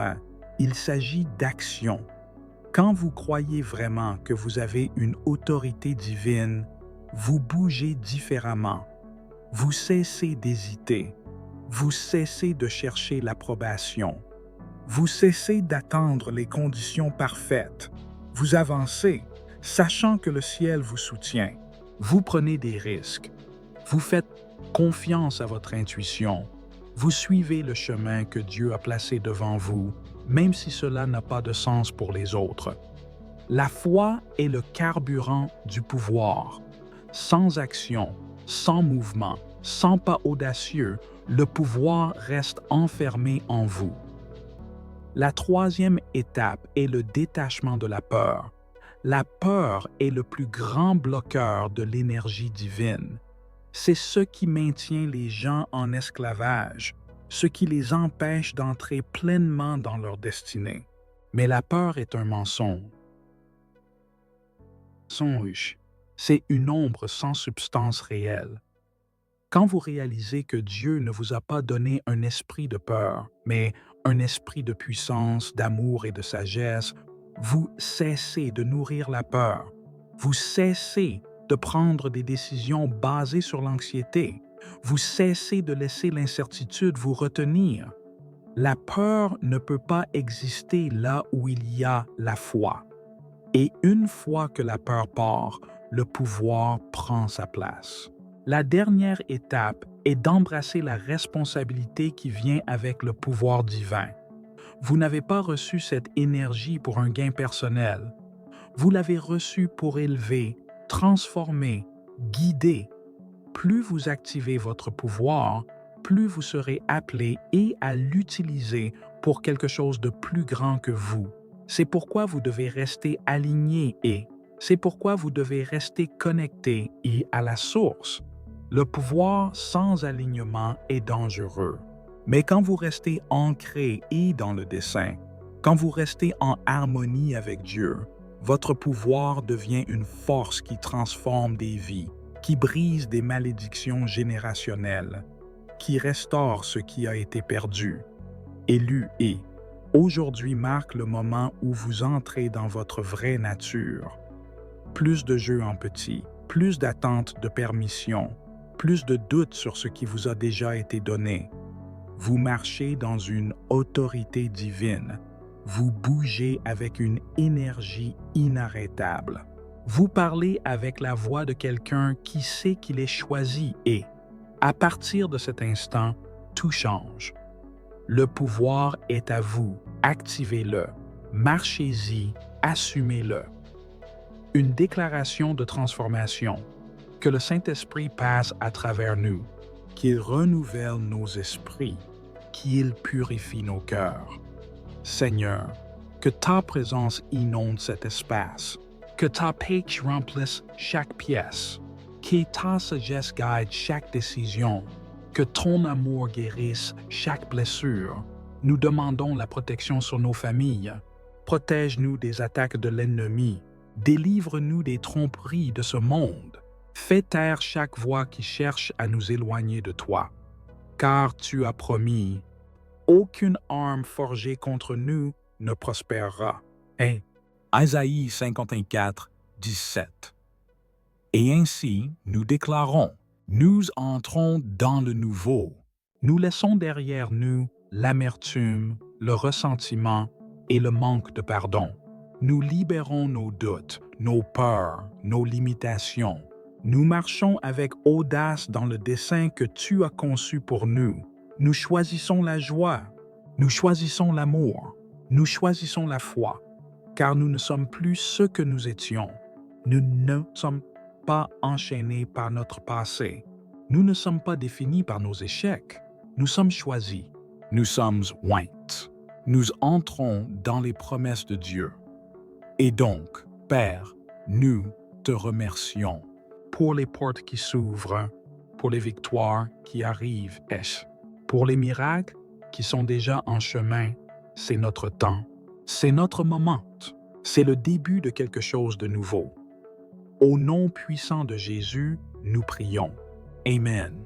Speaker 1: il s'agit d'action. Quand vous croyez vraiment que vous avez une autorité divine, vous bougez différemment. Vous cessez d'hésiter. Vous cessez de chercher l'approbation. Vous cessez d'attendre les conditions parfaites. Vous avancez, sachant que le ciel vous soutient. Vous prenez des risques. Vous faites confiance à votre intuition. Vous suivez le chemin que Dieu a placé devant vous, même si cela n'a pas de sens pour les autres. La foi est le carburant du pouvoir. Sans action, sans mouvement, sans pas audacieux, le pouvoir reste enfermé en vous. La troisième étape est le détachement de la peur. La peur est le plus grand bloqueur de l'énergie divine. C'est ce qui maintient les gens en esclavage, ce qui les empêche d'entrer pleinement dans leur destinée. Mais la peur est un mensonge. C'est une ombre sans substance réelle. Quand vous réalisez que Dieu ne vous a pas donné un esprit de peur, mais un esprit de puissance, d'amour et de sagesse, vous cessez de nourrir la peur. Vous cessez de prendre des décisions basées sur l'anxiété. Vous cessez de laisser l'incertitude vous retenir. La peur ne peut pas exister là où il y a la foi. Et une fois que la peur part, le pouvoir prend sa place. La dernière étape est d'embrasser la responsabilité qui vient avec le pouvoir divin. Vous n'avez pas reçu cette énergie pour un gain personnel. Vous l'avez reçu pour élever, transformer, guider. Plus vous activez votre pouvoir, plus vous serez appelé et à l'utiliser pour quelque chose de plus grand que vous. C'est pourquoi vous devez rester aligné et c'est pourquoi vous devez rester connecté et à la source. Le pouvoir sans alignement est dangereux. Mais quand vous restez ancré et dans le dessein, quand vous restez en harmonie avec Dieu, votre pouvoir devient une force qui transforme des vies, qui brise des malédictions générationnelles, qui restaure ce qui a été perdu. Élu et aujourd'hui marque le moment où vous entrez dans votre vraie nature. Plus de jeux en petit, plus d'attentes de permission, plus de doutes sur ce qui vous a déjà été donné. Vous marchez dans une autorité divine. Vous bougez avec une énergie inarrêtable. Vous parlez avec la voix de quelqu'un qui sait qu'il est choisi et, à partir de cet instant, tout change. Le pouvoir est à vous, activez-le, marchez-y, assumez-le. Une déclaration de transformation, que le Saint-Esprit passe à travers nous, qu'il renouvelle nos esprits, qu'il purifie nos cœurs. Seigneur, que ta présence inonde cet espace, que ta paix remplisse chaque pièce, que ta sagesse guide chaque décision, que ton amour guérisse chaque blessure. Nous demandons la protection sur nos familles. Protège-nous des attaques de l'ennemi. Délivre-nous des tromperies de ce monde. Fais taire chaque voix qui cherche à nous éloigner de toi. Car tu as promis, aucune arme forgée contre nous ne prospérera. Et Isaïe 54, 17. Et ainsi, nous déclarons, nous entrons dans le nouveau. Nous laissons derrière nous l'amertume, le ressentiment et le manque de pardon. Nous libérons nos doutes, nos peurs, nos limitations. Nous marchons avec audace dans le dessein que tu as conçu pour nous. Nous choisissons la joie, nous choisissons l'amour, nous choisissons la foi, car nous ne sommes plus ce que nous étions. Nous ne sommes pas enchaînés par notre passé. Nous ne sommes pas définis par nos échecs. Nous sommes choisis. Nous sommes oints. Nous entrons dans les promesses de Dieu. Et donc, Père, nous te remercions pour les portes qui s'ouvrent, pour les victoires qui arrivent, pour les miracles qui sont déjà en chemin. C'est notre temps, c'est notre moment, c'est le début de quelque chose de nouveau. Au nom puissant de Jésus, nous prions. Amen.